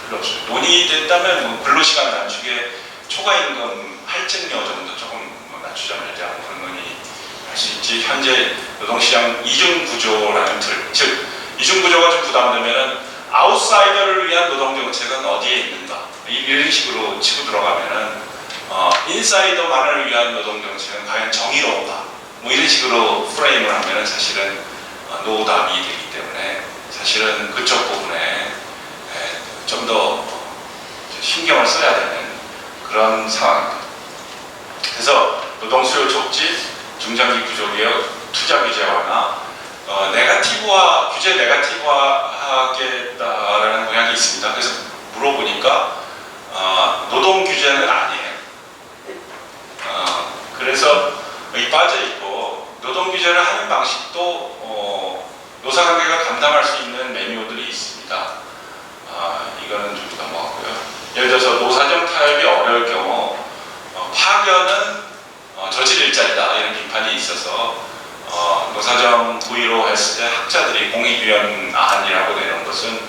별로 없어요. 논의됐다면 뭐 근로시간 단축에 초과임금 할증료 정도 조금 낮추자 말자 그런 논의 할 수 있지. 현재 노동시장 이중구조라는 틀, 즉 이중구조가 좀 부담되면은 아웃사이더를 위한 노동정책은 어디에 있는가 이런 식으로 치고 들어가면은 인사이더만을 위한 노동정책은 과연 정의로운가 뭐 이런 식으로 프레임을 하면은 사실은 노답이 되기 때문에 사실은 그쪽 부분에 좀 더 신경을 써야 되는 그런 상황입니다. 그래서 노동수요 촉진, 중장기 구조개혁, 투자 규제 완화, 규제 네거티브화 하겠다라는 공약이 있습니다. 그래서 물어보니까 노동 규제는 아니에요. 그래서 여기 빠져 있고 노동 규제를 하는 방식도 노사관계가 감당할 수 있는 매뉴얼들이 있습니다. 이거는 좀 넘어가고요. 예를 들어서 노사정 타협이 어려울 경우 파견은 저질 일자리다 이런 비판이 있어서 노사정 9.15 했을 때 학자들이 공익유연안이라고 내놓은 것은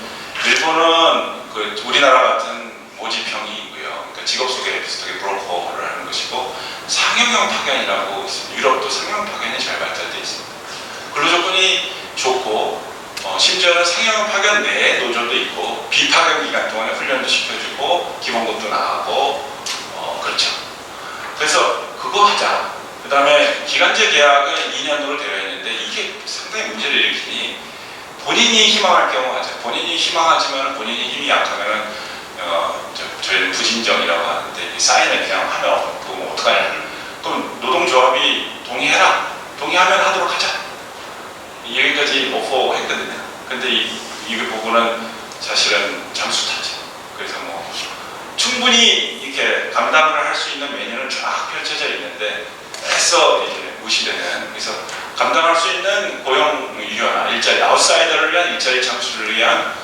일본은 우리나라 같은 모집형이고요. 그러니까 직업 소개 비슷하게 브로커를 하는 것이고 상용형 파견이라고 있습니다. 유럽도 상용 파견이 잘 발달되어 있습니다. 근로조건이 좋고 심지어는 상용 파견 내에 노조도 있고 비파견 기간 동안에 훈련도 시켜주고 기본급도 나가고 그렇죠. 그래서 그거 하자. 그 다음에 기간제 계약은 2년으로 되어 있는데 이게 상당히 문제를 일으키니 본인이 희망할 경우 하자. 본인이 희망하지만 본인이 힘이 약하면 저희는 부진정이라고 하는데 사인을 그냥 하면 그거 어떡하냐. 그럼 노동조합이 동의해라. 동의하면 하도록 하자. 여기까지 오퍼 했거든요. 근데 이 부분은 사실은 잠수타죠. 그래서 뭐 충분히 이렇게 감당을 할 수 있는 메뉴는 쫙 펼쳐져 있는데 애써 이제 무시되는, 그래서 감당할 수 있는 고용 유연화, 일자리 아웃사이더를 위한 일자리 창출을 위한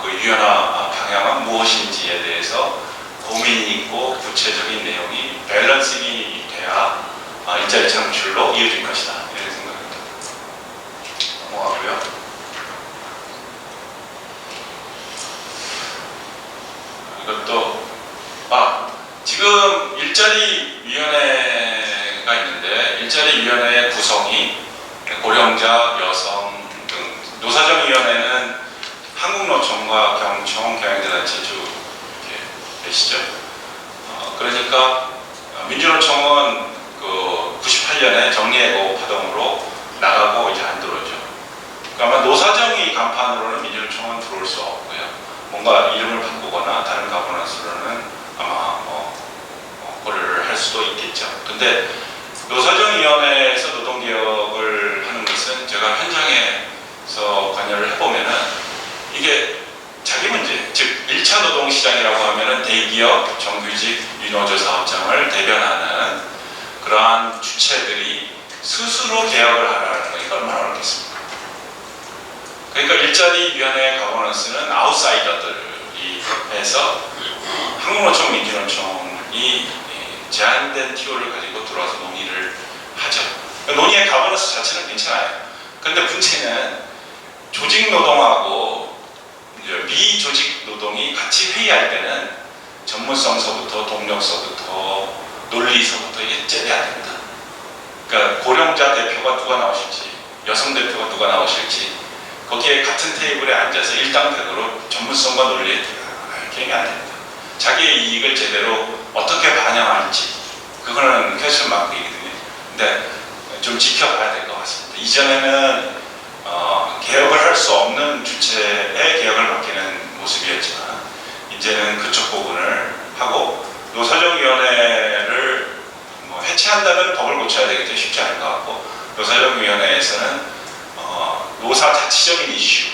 그 유연화 방향은 무엇인지에 대해서 고민이 있고 구체적인 내용이 밸런싱이 돼야 일자리 창출로 이어질 것이다. 이런 생각입니다. 넘어가고요. 이것도 지금 일자리위원회가 있는데 일자리위원회의 구성이 고령자, 여성 등 노사정위원회는 한국노총과 경총, 경영자단체주 이렇게 계시죠. 그러니까 민주노총은 그 98년에 정리해고 파동으로 나가고 이제 안 들어오죠. 그러니까 아마 노사정위 간판으로는 민주노총은 들어올 수 없고요. 뭔가 이름을 바꾸거나 다른 가버넌스로는 아마 고려를 할 수도 있겠죠. 근데 노사정위원회에서 노동개혁을 하는 것은 제가 현장에서 관여를 해보면은 이게 자기 문제, 즉 1차 노동시장이라고 하면은 대기업, 정규직, 유노조 사업장을 대변하는 그러한 주체들이 스스로 개혁을 하라는 거니까 얼마나 어렵겠습니까? 그러니까 일자리위원회 가버넌스는 아웃사이더들이 해서 한국노총, 민주노총이 제한된 TO를 가지고 들어와서 논의를 하죠. 그러니까 논의의 가버넌스 자체는 괜찮아요. 그런데 문제는 조직 노동하고 미조직 노동이 같이 회의할 때는 전문성서부터 동력서부터 논리서부터 이게 째려야 됩니다. 그러니까 고령자 대표가 누가 나오실지, 여성 대표가 누가 나오실지, 거기에 같은 테이블에 앉아서 일당백으로 전문성과 논리에 경이 안 됩니다. 자기의 이익을 제대로 어떻게 반영할지, 그거는 퀘스천 마크이거든요. 근데 좀 지켜봐야 될 것 같습니다. 이전에는 개혁을 할 수 없는 주체에 개혁을 맡기는 모습이었지만, 이제는 그쪽 부분을 하고, 노사정위원회를 해체한다면 법을 고쳐야 되겠죠. 쉽지 않은 것 같고, 노사정위원회에서는 노사 자치적인 이슈,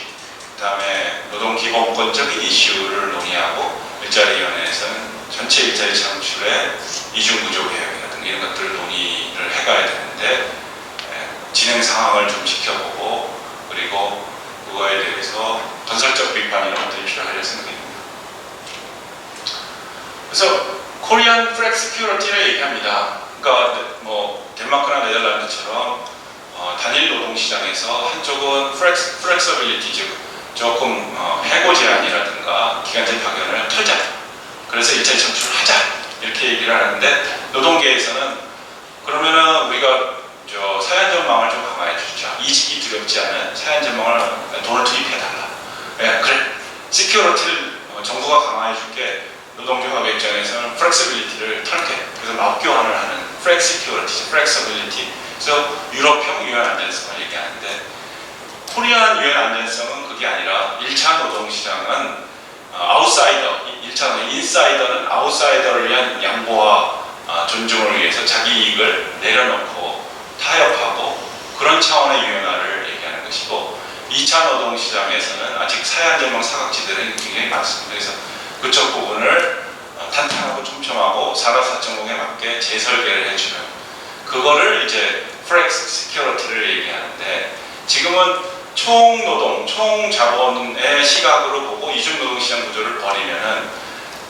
그 다음에 노동기본권적인 이슈를 논의하고, 일자리위원회에서는 전체 일자리 창출의 이중구조 개혁이라든가 이런 것들을 논의를 해가야 되는데, 진행 상황을 좀 지켜보고, 그리고 그거에 대해서 건설적 비판 이런 것들이 필요하리라 생각합니다. 그래서 코리안 플렉시큐리티를 얘기합니다. 그러니까 뭐 덴마크나 네덜란드처럼 단일 노동시장에서 한쪽은 플렉서빌리티, 즉 조금 해고 제한이라든가 기간제 파견을 털자, 그래서 일자리 창출을 하자, 이렇게 얘기를 하는데, 노동계에서는 그러면은 우리가 사회안 전망을 좀 강화해 주자, 이직이 두렵지 않은 사회안 전망을 돈을 투입해달라. 네, 그래, 시큐리티를 정부가 강화해 줄게. 노동조합 입장에서는 플렉서빌리티를 털게. 그래서 맞교환을 하는 플렉시큐리티, 플렉서빌리티. 그래서 유럽형 유연 안전성을 얘기하는데, 코리안 유연 안전성은 그게 아니라 1차 노동시장은 아웃사이더, 1차는 인사이더는 아웃사이더를 위한 양보와 존중을 위해서 자기 이익을 내려놓고 타협하고, 그런 차원의 유연화를 얘기하는 것이고, 2차 노동시장에서는 아직 사회안전망 사각지대는 굉장히 많습니다. 그래서 그쪽 부분을 탄탄하고 촘촘하고 4가 4.0에 맞게 재설계를 해주는, 그거를 이제 플렉스 시큐리티를 얘기하는데, 지금은 총노동, 총자본의 시각으로 보고 이중노동시장 구조를 버리면은,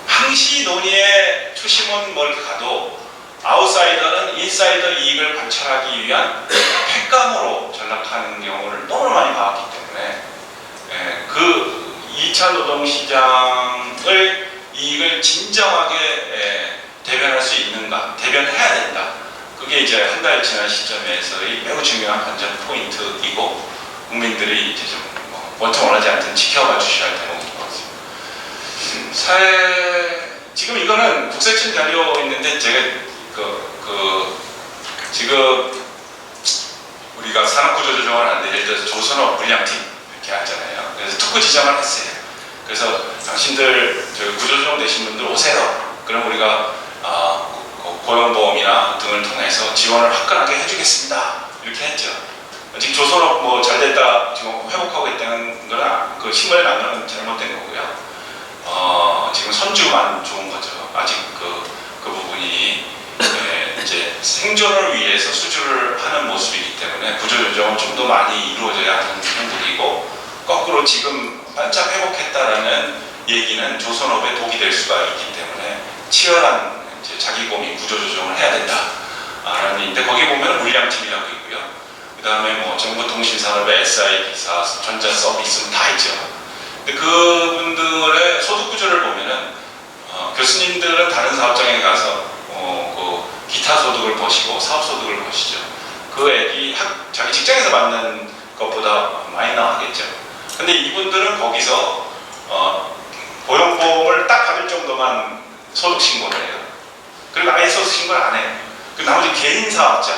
항시 논의의 초심은 멀리 가도 아웃사이더는 인사이더 이익을 관찰하기 위한 팩감으로 전락하는 경우를 너무 많이 봤기 때문에, 그 2차 노동시장의 이익을 진정하게 대변할 수 있는가, 대변해야 된다. 그게 이제 한 달 지난 시점에서의 매우 중요한 관전 포인트이고, 국민들이 이제 좀 원통 원하지 않든 지켜봐 주셔야 할 대목인 것 같습니다. 지금 이거는 국세청 자료 있는데, 제가 지금 우리가 산업구조조정을 하는데, 예를 들어서 조선업 물량팀 이렇게 하잖아요. 그래서 특구 지정을 했어요. 그래서 당신들 구조조정 되신 분들 오세요. 그럼 우리가 고용보험이나 등을 통해서 지원을 화끈하게 해주겠습니다. 이렇게 했죠. 지금 조선업 뭐 잘됐다, 지금 회복하고 있다는 거는 그 신문에 나온 건 잘못된 거고요. 지금 선주만 좋은 거죠. 아직 그 부분이 이제 생존을 위해서 수주를 하는 모습이기 때문에 구조조정은 좀 더 많이 이루어져야 하는 형국이고, 거꾸로 지금 반짝 회복했다라는 얘기는 조선업에 독이 될 수가 있기 때문에 치열한 이제 자기 고민 구조조정을 해야 된다라는 얘기인데, 거기 보면 물량팀이라고 있고요. 그 다음에 뭐 정보통신산업의 SI 기사, 전자서비스 다 있죠. 근데 그분들의 소득 구조를 보면은 교수님들은 다른 사업장에 가서 그 기타 소득을 보시고 사업 소득을 보시죠. 그 액이 자기 직장에서 받는 것보다 마이너하겠죠. 근데 이분들은 거기서 고용보험을 딱 받을 정도만 소득 신고를 해요. 그리고 아예 소득 신고를 안 해요. 그 나머지 개인 사업자,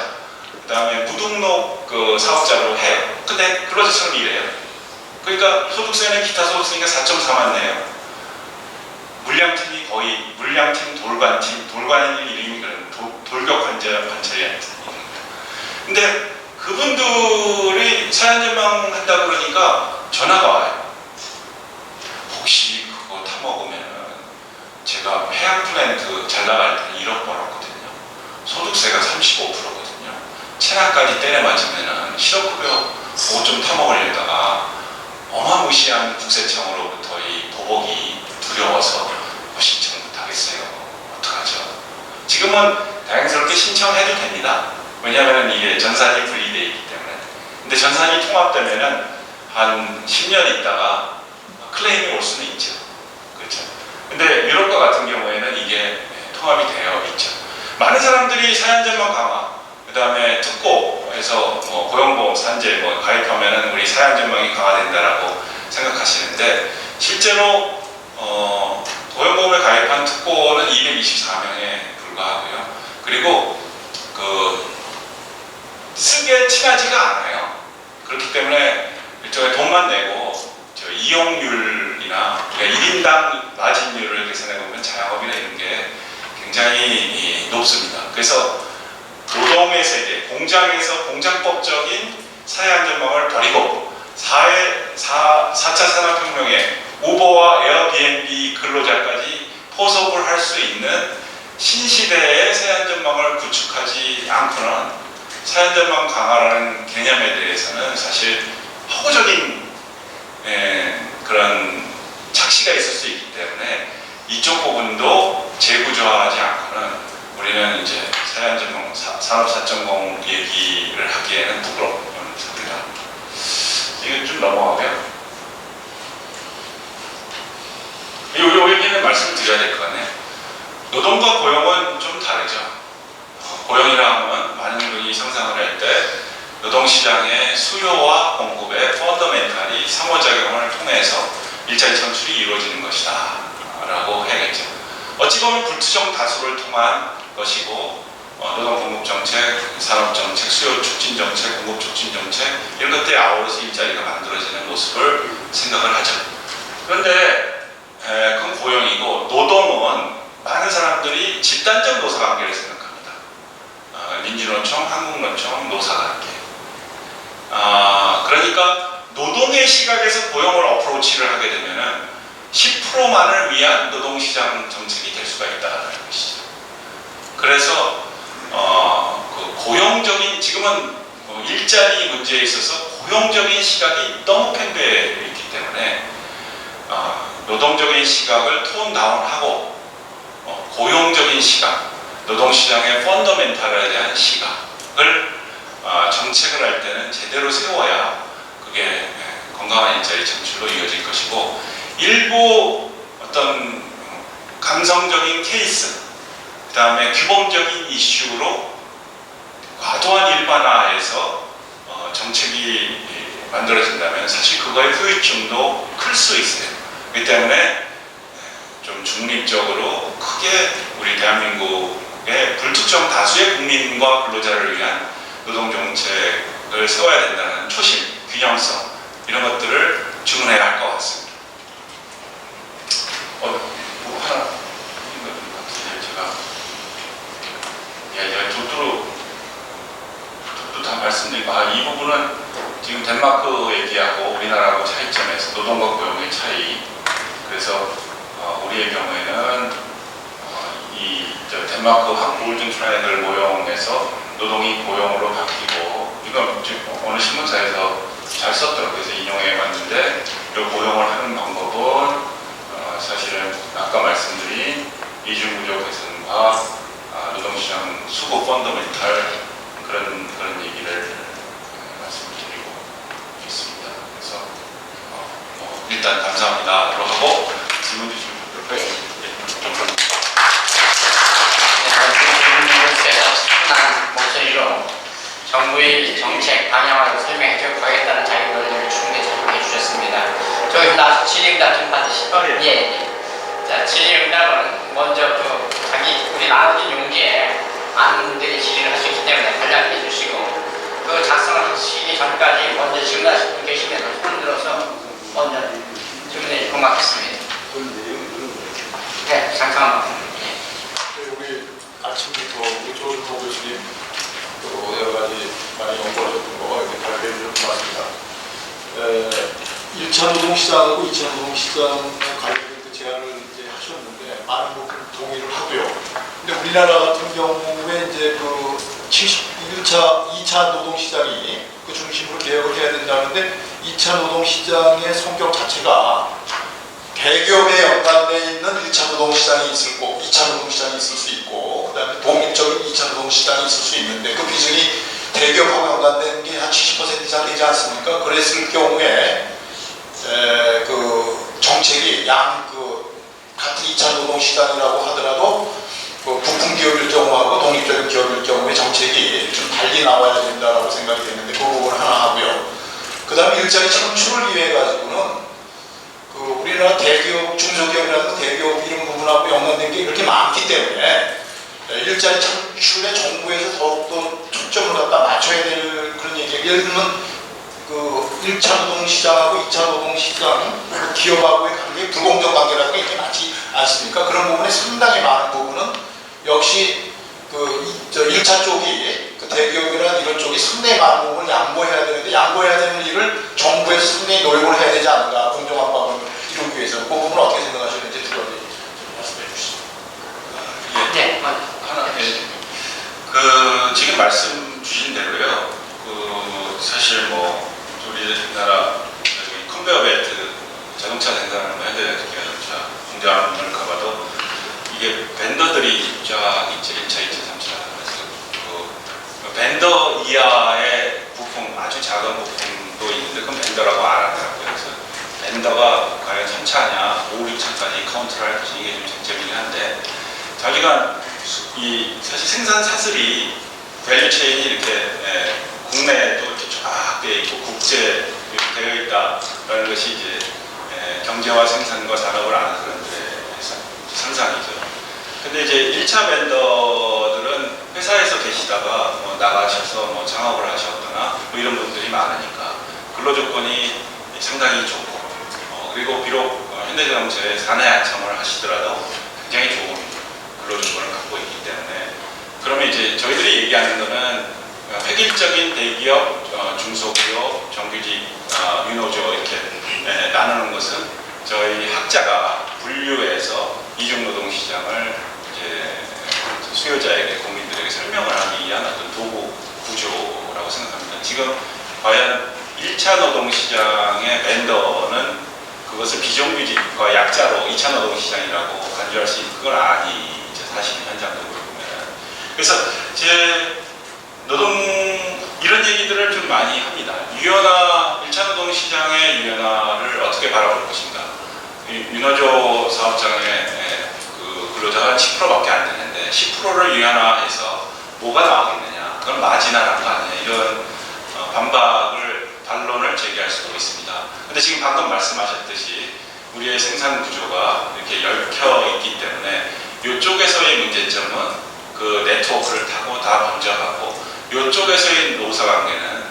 그 다음에 무등록 그 사업자로 해요. 근데 근로자처럼 일해요. 그러니까 소득세는 기타 소득세니까 4.4만 내요. 물량팀이 거의 물량팀, 돌관의 이름이 그런 돌격 관찰이라는 뜻입니다. 근데 그분들이 사연전망 한다 그러니까 전화가 와요. 혹시 그거 타먹으면 제가 해양 플랜트 잘 나갈 때 1억 벌었거든요. 소득세가 35%거든요. 체납까지 때려 맞으면 실업급여 그거 좀 타먹으려다가 어마무시한 국세청으로부터 이 보복이 두려워서 신청 못하겠어요. 어떡하죠? 지금은 다행스럽게 신청해도 됩니다. 왜냐하면 이게 전산이 분리되어 있기 때문에. 근데 전산이 통합되면은 한 10년 있다가 클레임이 올 수는 있죠. 그렇죠. 근데 유럽과 같은 경우에는 이게 통합이 되어 있죠. 많은 사람들이 사회안전망 강화, 그 다음에 특고에서 고용보험 산재 가입하면은 우리 사회안전망이 강화된다라고 생각하시는데, 실제로 고용보험에 가입한 특고는 224명에 불과하고요. 그리고 쓰기에 친하지가 않아요. 그렇기 때문에 일종의 돈만 내고 이용률이나 1인당 마진율을 계산해보면 자영업이나 이런 게 굉장히 높습니다. 그래서 노동의 세계, 공장에서 공장법적인 사회안전망을 버리고 4차 산업혁명에 우버와 에어비앤비 근로자까지 포섭을 할 수 있는 신시대의 사회안전망을 구축하지 않고는 사회안전망 강화라는 개념에 대해서는 사실 허구적인 그런 착시가 있을 수 있기 때문에 이쪽 부분도 재구조화하지 않고는 우리는 이제 사회안전망 산업 4.0 얘기를 하기에는 부끄러운 상태다. 이거 좀 넘어가고요. 요 얘기는 말씀드려야 될 것 같네요. 노동과 고용은 좀 다르죠. 고용이라 하면 많은 분이 상상을 할 때 노동시장의 수요와 공급의 펀더멘탈이 상호작용을 통해서 일자리 창출이 이루어지는 것이다 라고 해야겠죠. 어찌 보면 불투정 다수를 통한 것이고 노동공급정책, 산업정책, 수요촉진정책, 공급촉진정책 이런 것들이 아우러서 일자리가 만들어지는 모습을 생각을 하죠. 그런데 그건 고용이고, 노동은 많은 사람들이 집단적 노사관계를 생각합니다. 민주노총, 한국노총, 노사관계. 그러니까 노동의 시각에서 고용을 어프로치를 하게 되면은 10%만을 위한 노동시장 정책이 될 수가 있다는 것이죠. 그래서 그 고용적인, 지금은 일자리 문제에 있어서 고용적인 시각이 너무 팽배해 있기 때문에 노동적인 시각을 톤 다운하고 고용적인 시각, 노동시장의 펀더멘탈에 대한 시각을 정책을 할 때는 제대로 세워야 그게 건강한 일자리 창출로 이어질 것이고, 일부 어떤 감성적인 케이스, 그 다음에 규범적인 이슈로 과도한 일반화해서 정책이 만들어진다면 사실 그거의 후유증도 클 수 있어요. 그렇기 때문에 좀 중립적으로 크게 우리 대한민국의 불특정 다수의 국민과 근로자를 위한 노동정책을 세워야 된다는 초심, 균형성 이런 것들을 주문해야 할 것 같습니다. 뭐 하나 제가 두루 다 말씀드리고, 이 부분은 지금 덴마크 얘기하고 우리나라하고 차이점에서 노동과 고용의 차이. 그래서 우리의 경우에는 이 덴마크 골든 트라이앵글 모형에서 노동이 고용으로 바뀌고, 이건 지금 어느 신문사에서 잘 썼더라고요. 그래서 인용해 봤는데, 이 고용을 하는 방법은 사실은 아까 말씀드린 이중구조 개선과 노동시장 수급 펀더멘탈 그런 얘기를 말씀드리고 있습니다. 그래서 일단 감사합니다로 하고 질문 주시면 좋을 거예요. 국민들께서 차분한 목소리로 정부의 정책 방향을 설명해 주고 가겠다는 자기 논의를 충분히 설명해 주셨습니다. 저기 나와서 질의응답 좀 받으시죠. 예. 자, 질의응답은 먼저 우리 나눠진 용지에 많은 분들이 질의를 하셨기 때문에 간략히 해주시고, 그 작성을 하시기 전까지 먼저 질문하실 분 계시면 손 들어서 먼저 질문해 주시면 고맙겠습니다. 네, 잠깐만. 우리 아침부터 우리 조은호 교수님 또 여러 가지 많이 연구하셨던 거 이렇게 발표해 주셔서 고맙습니다. 1차 노동시장하고 2차 노동시장 관련된 제안을 이제 하셨는데 많은 부분 동의를 하고요. 근데 우리나라 같은 경우에 이제 1차, 2차 노동시장이 그 중심으로 개혁을 해야 된다는데, 2차 노동시장의 성격 자체가 대기업에 연관되어 있는 1차 노동시장이 있을 거고 2차 노동시장이 있을 수 있고, 그 다음에 독립적인 2차 노동시장이 있을 수 있는데, 그 비중이 대기업하고 연관되는 게 한 70% 이상 되지 않습니까? 그랬을 경우에 그 정책이 같은 2차 노동시장이라고 하더라도 그 부품 기업일 경우하고 독립적인 기업일 경우의 정책이 좀 달리 나와야 된다고 생각이 되는데 그 부분 하나 하고요. 그 다음에 일자리 창출을 위해 가지고는 그 우리나라 대기업, 중소기업이라든가 대기업 이런 부분하고 연관된 게 이렇게 많기 때문에 일자리 창출에 정부에서 더욱더 초점을 갖다 맞춰야 될 그런 얘기예요. 예를 들면 그 1차 노동시장하고 2차 노동시장 기업하고의 관계, 불공정 관계라는 게 이렇게 많지 않습니까? 그런 부분에 상당히 많은 부분은 역시 그 1차 쪽이 그 대기업이나 이런 쪽이 상당히 많은 부분을 양보해야 되는데 양보해야 되는 일을 정부에서 상당히 노력을 해야 되지 않는가, 공정한 방법을 이루기 위해서. 그 부분은 어떻게 생각하시는지 두 가지 말씀해 주시죠. 네, 하나, 그 지금 말씀 주신 대로요. 그 사실 뭐 우리나라 컨베어 벨트 자동차 생산하는 현대자동차 공장을 가봐도 이게 벤더들이 쫙 있죠. 1차, 2차, 3차. 그래서 그 벤더 이하의 부품, 아주 작은 부품도 있는데 그건 벤더라고 안 하더라고요. 그래서 벤더가 과연 3차냐, 5, 6차까지 카운트를 할 것이 이게 좀 쟁점이긴 한데 자기가 이 사실 생산 사슬이 밸류 체인이 이렇게 국내에도 이렇게 쫙 되어 있고 국제 되어 있다라는 것이 이제 경제와 생산과 산업을 아는 사람들의 상상이죠. 근데 이제 1차 벤더들은 회사에서 계시다가 뭐 나가셔서 뭐 창업을 하셨거나 뭐 이런 분들이 많으니까 근로 조건이 상당히 좋고 그리고 비록 현대자동차에 사내 안착을 하시더라도 굉장히 좋은 근로 조건을 갖고 있기 때문에 그러면 이제 저희들이 얘기하는 거는 획일적인 대기업, 중소기업, 정규직, 유노조 이렇게 나누는 것은 저희 학자가 분류해서 이중노동시장을 이제 수요자에게, 국민들에게 설명을 하기 위한 어떤 도구 구조라고 생각합니다. 지금 과연 1차 노동시장의 벤더는 그것을 비정규직과 약자로 2차 노동시장이라고 간주할 수 있는 그건 아니죠. 사실 현장적으로 보면. 그래서 제 이런 얘기들을 좀 많이 합니다. 유연화, 1차 노동시장의 유연화를 어떻게 바라볼 것인가. 윤호조 사업장의 그 근로자가 10%밖에 안 되는데 10%를 유연화해서 뭐가 나오겠느냐. 그건 마지나라는 거 아니에요. 이런 반론을 제기할 수도 있습니다. 근데 지금 방금 말씀하셨듯이 우리의 생산 구조가 이렇게 얽혀 있기 때문에 이쪽에서의 문제점은 그 네트워크를 타고 다 번져가고 이쪽에서의 노사관계는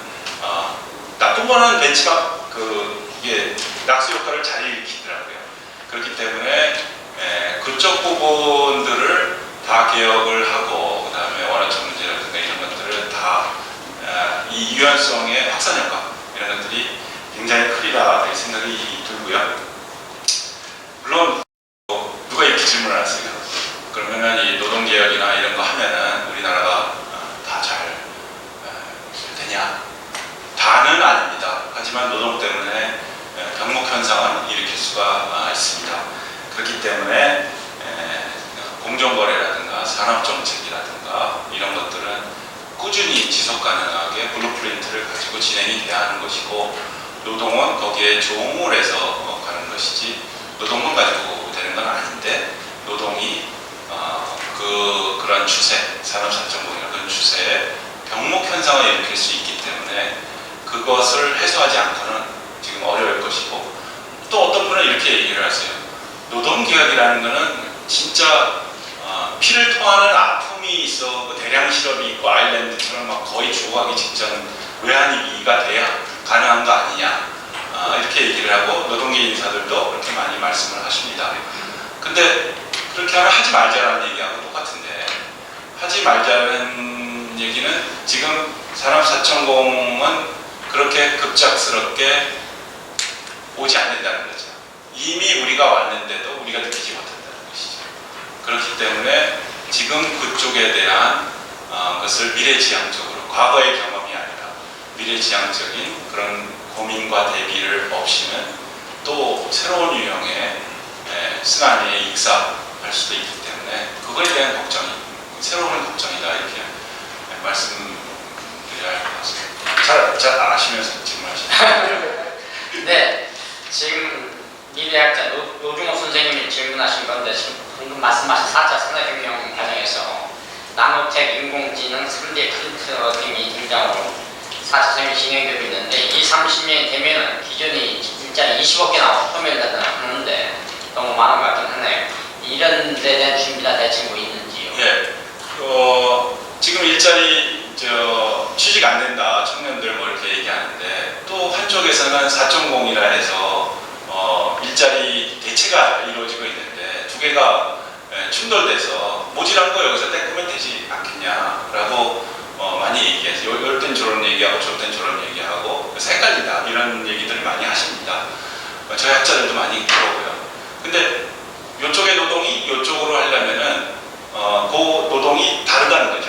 나쁜 거는 벤치마크 이게 낙수 효과를 잘 일으키더라고요. 그렇기 때문에 그쪽 부분들을 다 개혁을 하고 그 다음에 원어점 문제라든가 이런 것들을 다 이 유연성의 확산 효과 이런 것들이 굉장히 크리라 생각이 들고요. 물론 누가 이렇게 질문을 하세요. 그러면은 이 노동개혁이나 이런 거 하면은 우리나라가 다 잘 되냐? 다는 아닙니다. 하지만 노동 때문에 병목 현상은 일으킬 수가 있습니다. 그렇기 때문에 공정거래라든가 산업정책이라든가 이런 것들은 꾸준히 지속 가능하게 블루프린트를 가지고 진행이 돼야 하는 것이고 노동은 거기에 조응을 해서 가는 것이지 노동만 가지고 되는 건 아닌데 노동이 그런 추세, 산업 4.0이나 그런 추세에 병목 현상을 일으킬 수 있기 때문에 그것을 해소하지 않고는 지금 어려울 것이고 또 어떤 분은 이렇게 얘기를 하세요. 노동개혁이라는 것은 진짜 피를 토하는 아픔이 있어 대량 실업이 있고 아일랜드처럼 막 거의 죽어가기 직전 외환위기가 돼야 가능한 거 아니냐 이렇게 얘기를 하고 노동계 인사들도 그렇게 많이 말씀을 하십니다. 근데 그렇게 하면 하지 말자라는 얘기하고 똑같은데 하지 말자는 얘기는 지금 산업 4.0은 그렇게 급작스럽게 오지 않는다는 거죠. 이미 우리가 왔는데도 우리가 느끼지 못한다는 것이죠. 그렇기 때문에 지금 그쪽에 대한 것을 미래지향적으로 과거의 경험이 아니라 미래지향적인 그런 고민과 대비를 없이는 또 새로운 유형의 순환의 익사할 수도 있기 때문에 그거에 대한 걱정이 새로운 걱정이다 이렇게 말씀드려야 할 것 같습니다. 잘 아시면서 질문하시네요. 네, 지금 미래학자 노중호 선생님이 질문하신 건데 지금 방금 말씀하신 4차 산업혁명 과정에서 나노텍, 인공지능, 3D 프린터 등이 등장으로 4차 산업이 진행되고 있는데 이 30년이 되면은 기존이 일자리 20억 개나 소멸되거나 하는데 너무 많은 것 같긴 하네요. 이런 데 대한 준비가 대체 뭐 있는지요? 예, 지금 일자리 취직 안 된다 청년들 뭐 이렇게 얘기하는데 또 한쪽에서는 4.0이라 해서 일자리 대체가 이루어지고 있는데 두 개가 충돌돼서 모질한 거 여기서 떼꾸면 되지 않겠냐라고 많이 얘기해서 이럴 땐 저런 얘기하고 저럴 땐 저런 얘기하고 그래서 헷갈린다 이런 얘기들을 많이 하십니다. 저희 학자들도 많이 들어오고요. 근데 이쪽의 노동이 이쪽으로 하려면은 그 노동이 다르다는 거죠.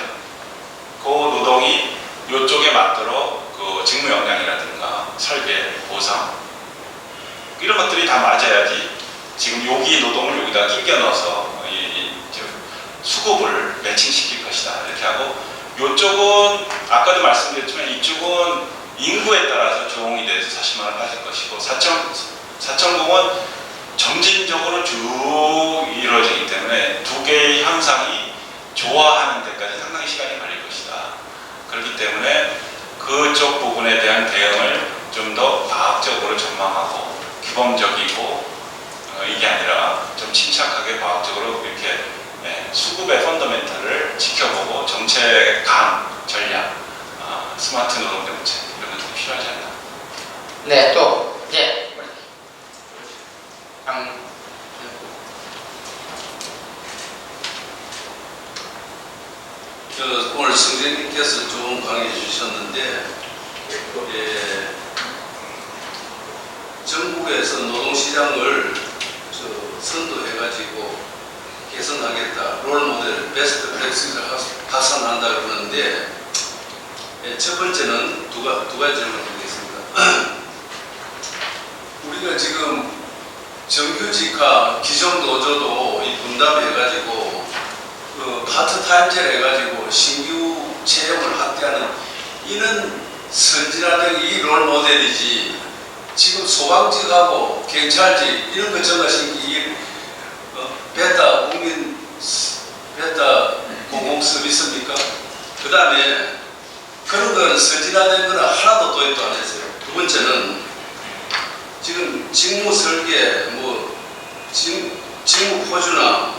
그 노동이 이쪽에 맞도록 그 직무 역량이라든가 설계, 보상 이런 것들이 다 맞아야지 지금 여기 노동을 여기다 끼겨 넣어서 수급을 매칭시킬 것이다 이렇게 하고 이쪽은 아까도 말씀드렸지만 이쪽은 인구에 따라서 조응이 돼서 40만 원 빠질 것이고 4.0은 점진적으로 쭉 이루어지기 때문에 두 개의 현상이 조화하는 데까지 상당히 시간이 걸릴 것이다. 그렇기 때문에 그쪽 부분에 대한 대응을 좀 더 과학적으로 전망하고 규범적이고 이게 아니라 좀 침착하게 과학적으로 이렇게 수급의 펀더멘털을 지켜보고 정책 강, 전략, 스마트 노동 정책 이런 것들이 필요하지 않나. 네, 또 이제 오늘 선생님께서 좋은 강의 주셨는데 전국에서 노동시장을 선도해가지고 개선하겠다, 롤모델, 베스트 프랙티스를 확산한다 그러는데 첫 번째는 두 가지를 드리겠습니다. 우리가 지금 정규직화 기존 노조도 이 분담해가지고 파트타임제를 해가지고 신규 채용을 확대하는 이는 선진화된 이 롤모델이지 지금 소방직하고 경찰직 이런 것 전가시키 베타 공공 서비스입니까? 그 다음에 그런 건 선진화된 거는 하나도 도입도 안 했어요. 두 번째는 지금 직무 설계, 직무 포주나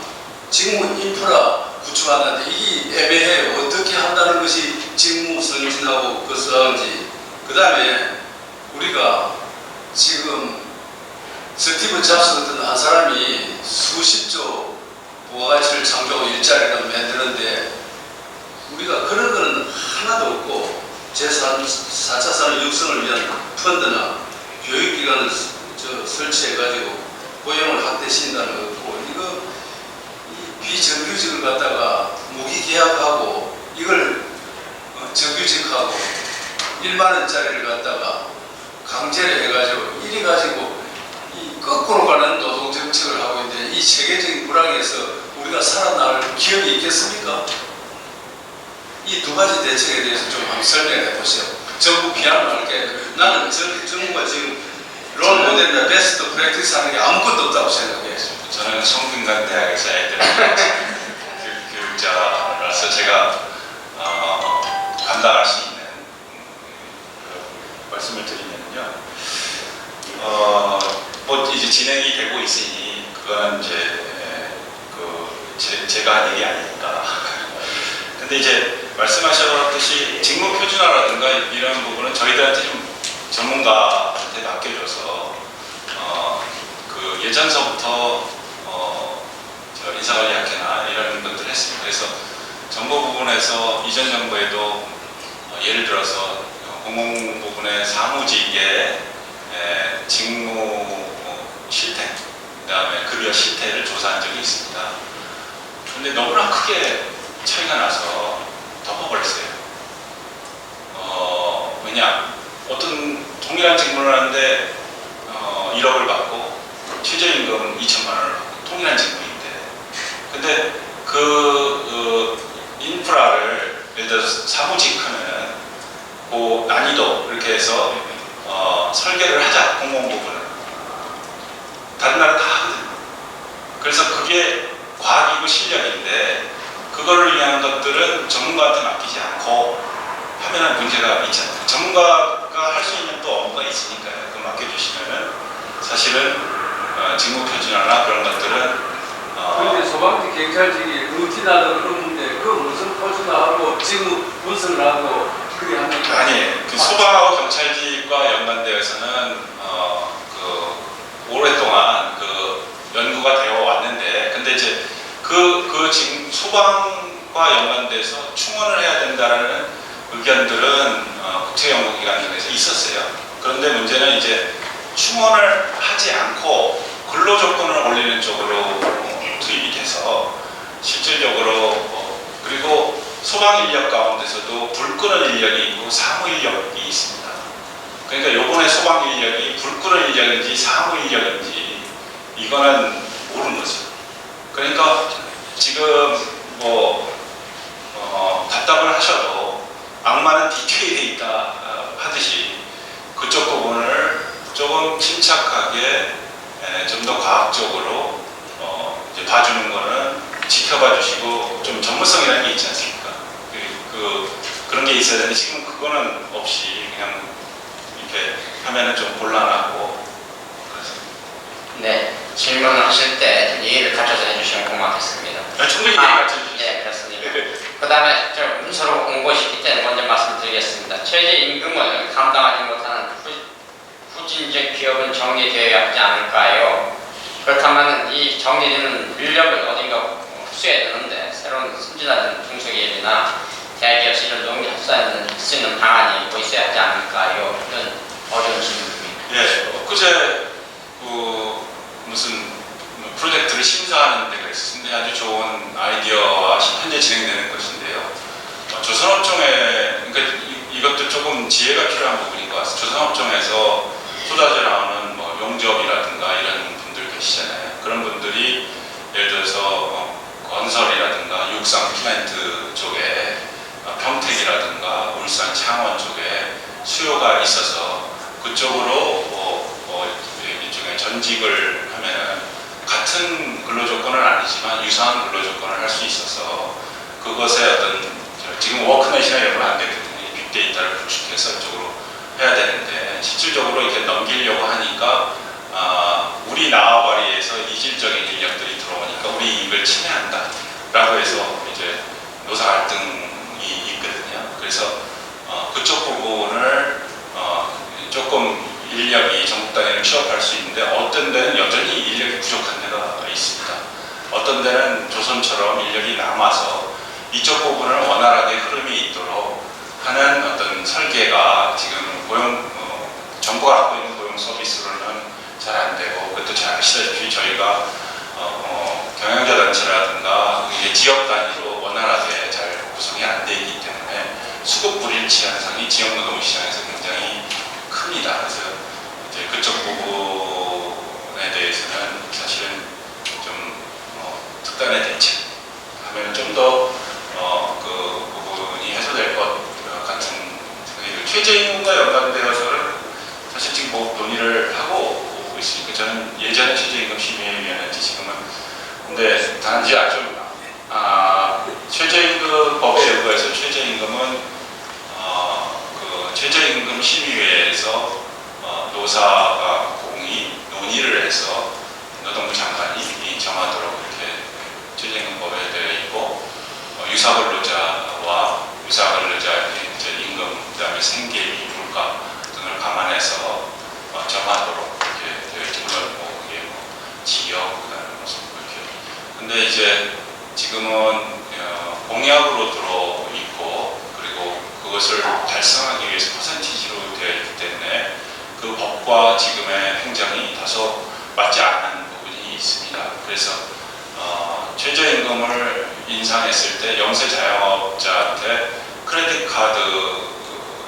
직무 인프라 구축하는데 이게 애매해요. 어떻게 한다는 것이 직무 선진하고 거스한지. 그 다음에 우리가 지금 스티브 잡스 같은 한 사람이 수십조 부가가치를 창조하고 일자리를 만드는데 우리가 그런 거는 하나도 없고 제4차 산업 육성을 위한 펀드나 교육기관을 설치해가지고 고용을 확대시킨다는 거 없고 이거 비정규직을 갖다가 무기계약하고 이걸 정규직하고 1만원짜리를 갖다가 강제를 해가지고 이래 가지고 이 거꾸로 가는 노동 정책을 하고 있는데 이 세계적인 불황에서 우리가 살아날 기업이 있겠습니까? 이 두 가지 대책에 대해서 좀 한번 설명해 보세요. 정부 비하는 할게. 나는 정부가 지금 롤 모델이나 베스트 프랙티스 하는 게 아무것도 없다고 생각해요. 저는 성균관 대학에서 애들 교육자라서 제가 감당할 수 있는 말씀을 드리면요. 뭐 이제 진행이 되고 있으니 그거는 이제 제가 한 일이 아니니까. 근데 이제 말씀하셨듯이 직무 표준화라든가 이런 부분은 저희들한테 좀 전문가한테 맡겨줘서 그 예전서부터 저 인사관리학회나 이런 것들을 했습니다. 그래서 정보 부분에서 이전 정부에도 예를 들어서 공공 부분의 사무직의 직무 실태, 그 다음에 급여 실태를 조사한 적이 있습니다. 근데 너무나 크게 차이가 나서 덮어버렸어요. 왜냐? 어떤 동일한 직무를 하는데 1억을 받고 최저임금 2천만 원을 받고 동일한 직무인데 근데 그 인프라를 예를 들어서 사무직 하면은 그 난이도 이렇게 해서 설계를 하자 공공 부분은 다른 나라 다 하거든요. 그래서 그게 실력인데 그거를 위한 것들은 전문가한테 맡기지 않고 하면은 문제가 있잖아요. 전문가가 할 수 있는 또 업무가 있으니까요. 그 맡겨주시면은 사실은 직무 표준화나 그런 것들은 그런데 소방지 경찰직이 루틴하는 업무인데 그 무슨 표준화하고 직무 분석을 하고 그게 하는 거 아니 그 소방하고 경찰직과 연관되어서는 오랫동안 그 연구가 되어 왔는데 근데 이제 지금 소방과 연관돼서 충원을 해야 된다는 의견들은 국제연구기관에서 있었어요. 그런데 문제는 이제 충원을 하지 않고 근로조건을 올리는 쪽으로 투입이 돼서 실질적으로 그리고 소방 인력 가운데서도 불 끄는 인력이 있고 사무 인력이 있습니다. 그러니까 요번에 소방 인력이 불 끄는 인력인지 사무 인력인지 이거는 모르는 거죠. 그러니까 지금 답답을 하셔도 악마는 디테일에 있다 하듯이 그쪽 부분을 조금 침착하게 좀 더 과학적으로 이제 봐주는 거는 지켜봐 주시고 좀 전문성이라는 게 있지 않습니까? 그런 게 있어야 되는데 지금 그거는 없이 그냥 이렇게 하면은 좀 곤란하고 그래서 네, 질문을 하실 때 예의를 갖춰서 해주시면 고맙겠습니다. 충분히 얘기가 좀 네, 그렇습니다. 그 다음에 좀 문서로 공고시기 때문에 먼저 말씀드리겠습니다. 최저임금을 감당하지 못하는 후진적 기업은 정리되어야 하지 않을까요? 그렇다면 이 정리되는 인력을 어딘가 흡수해야 되는데 새로운 승진하는 중소기업이나 대기업에서 이런 노동자 흡수할 수 있는 방안이 있어야 하지 않을까요? 이런 어려운 질문입니다. 예, 엊그제 무슨 프로젝트를 심사하는 데가 있었는데 아주 좋은 아이디어와 현재 진행되는 것인데요. 조선업종에 그러니까 이것도 조금 지혜가 필요한 부분인 것 같습니다. 조선업종에서 쏟아져 나오는 용접이라든가 이런 분들 계시잖아요. 그런 분들이 예를 들어서 건설이라든가 육상 플랜트 쪽에 평택이라든가 울산 창원 쪽에 수요가 있어서 그쪽으로 일종의 전직을 하면은 같은 근로조건은 아니지만 유사한 근로조건을 할 수 있어서 그것에 어떤 지금 워크넷이나 이런 건 안 되거든요. 빅데이터를 구축해서 이쪽으로 해야 되는데 실질적으로 이렇게 넘기려고 하니까 우리 나와바리에서 이질적인 인력들이 들어오니까 우리 이익을 침해한다라고 해서 이제 노사 갈등이 있거든요. 그래서 그쪽 부분을 조금 인력이 전국 단위로 취업할 수 있는데 어떤 데는 여전히 인력이 부족한 데가 있습니다. 어떤 데는 조선처럼 인력이 남아서 이쪽 부분을 원활하게 흐름이 있도록 하는 어떤 설계가 지금 정부가 갖고 있는 고용 서비스로는 잘 안 되고 그것도 잘 아시다시피 저희가 경영자 단체라든가 이게 지역 단위로 원활하게 잘 구성이 안 돼 있기 때문에 수급 불일치 현상이 지역 노동 시장에서 굉장히 큽니다. 그래서 이제 그쪽 부분에 대해서는 사실은 좀 특단의 대책 하면 좀 더 그 부분이 해소될 것 같은 생각이 최저임금과 연관되어서는 사실 지금 논의를 하고 있으니까 저는 예전에 최저임금 심의위원회였지 지금은 근데 단지 아주 최저임금 법에 의거해서 최저임금은 그 최저임금 심의회에서 노사가 공의 논의를 해서 노동부 장관이 정하도록 이렇게 최저임금법에 되어 있고 유사근로자와 유사근로자의 임금 그다음에 생계비 물가 등을 감안해서 정하도록 이렇게 되어 있죠. 물론 이게 지역 그다음에 무슨 이렇게 근데 이제 지금은 공약으로 들어 있고 그리고 그것을 달성하기 위해서 퍼센티지로 되어 있기 때문에 그 법과 지금의 행정이 다소 맞지 않는 부분이 있습니다. 그래서 최저임금을 인상했을 때 영세 자영업자한테 크레딧 카드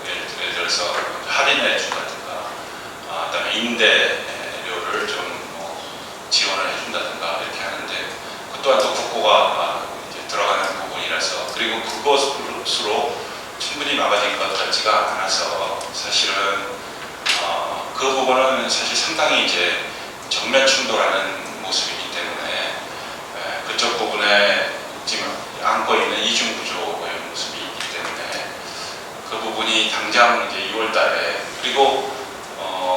예를 들어서 할인해 준다든가 그다음에 임대료를 좀 지원을 해준다든가 이렇게 하는데 그 또한 또 국고가 이제 들어가는 부분이라서 그리고 그것으로 충분히 막아진 것 같지가 않아서 사실은 그 부분은 사실 상당히 이제 정면 충돌하는 모습이기 때문에 그쪽 부분에 부분에 지금 안고 있는 이중 구조의 모습이 있기 때문에 그 부분이 당장 이제 6월 달에 그리고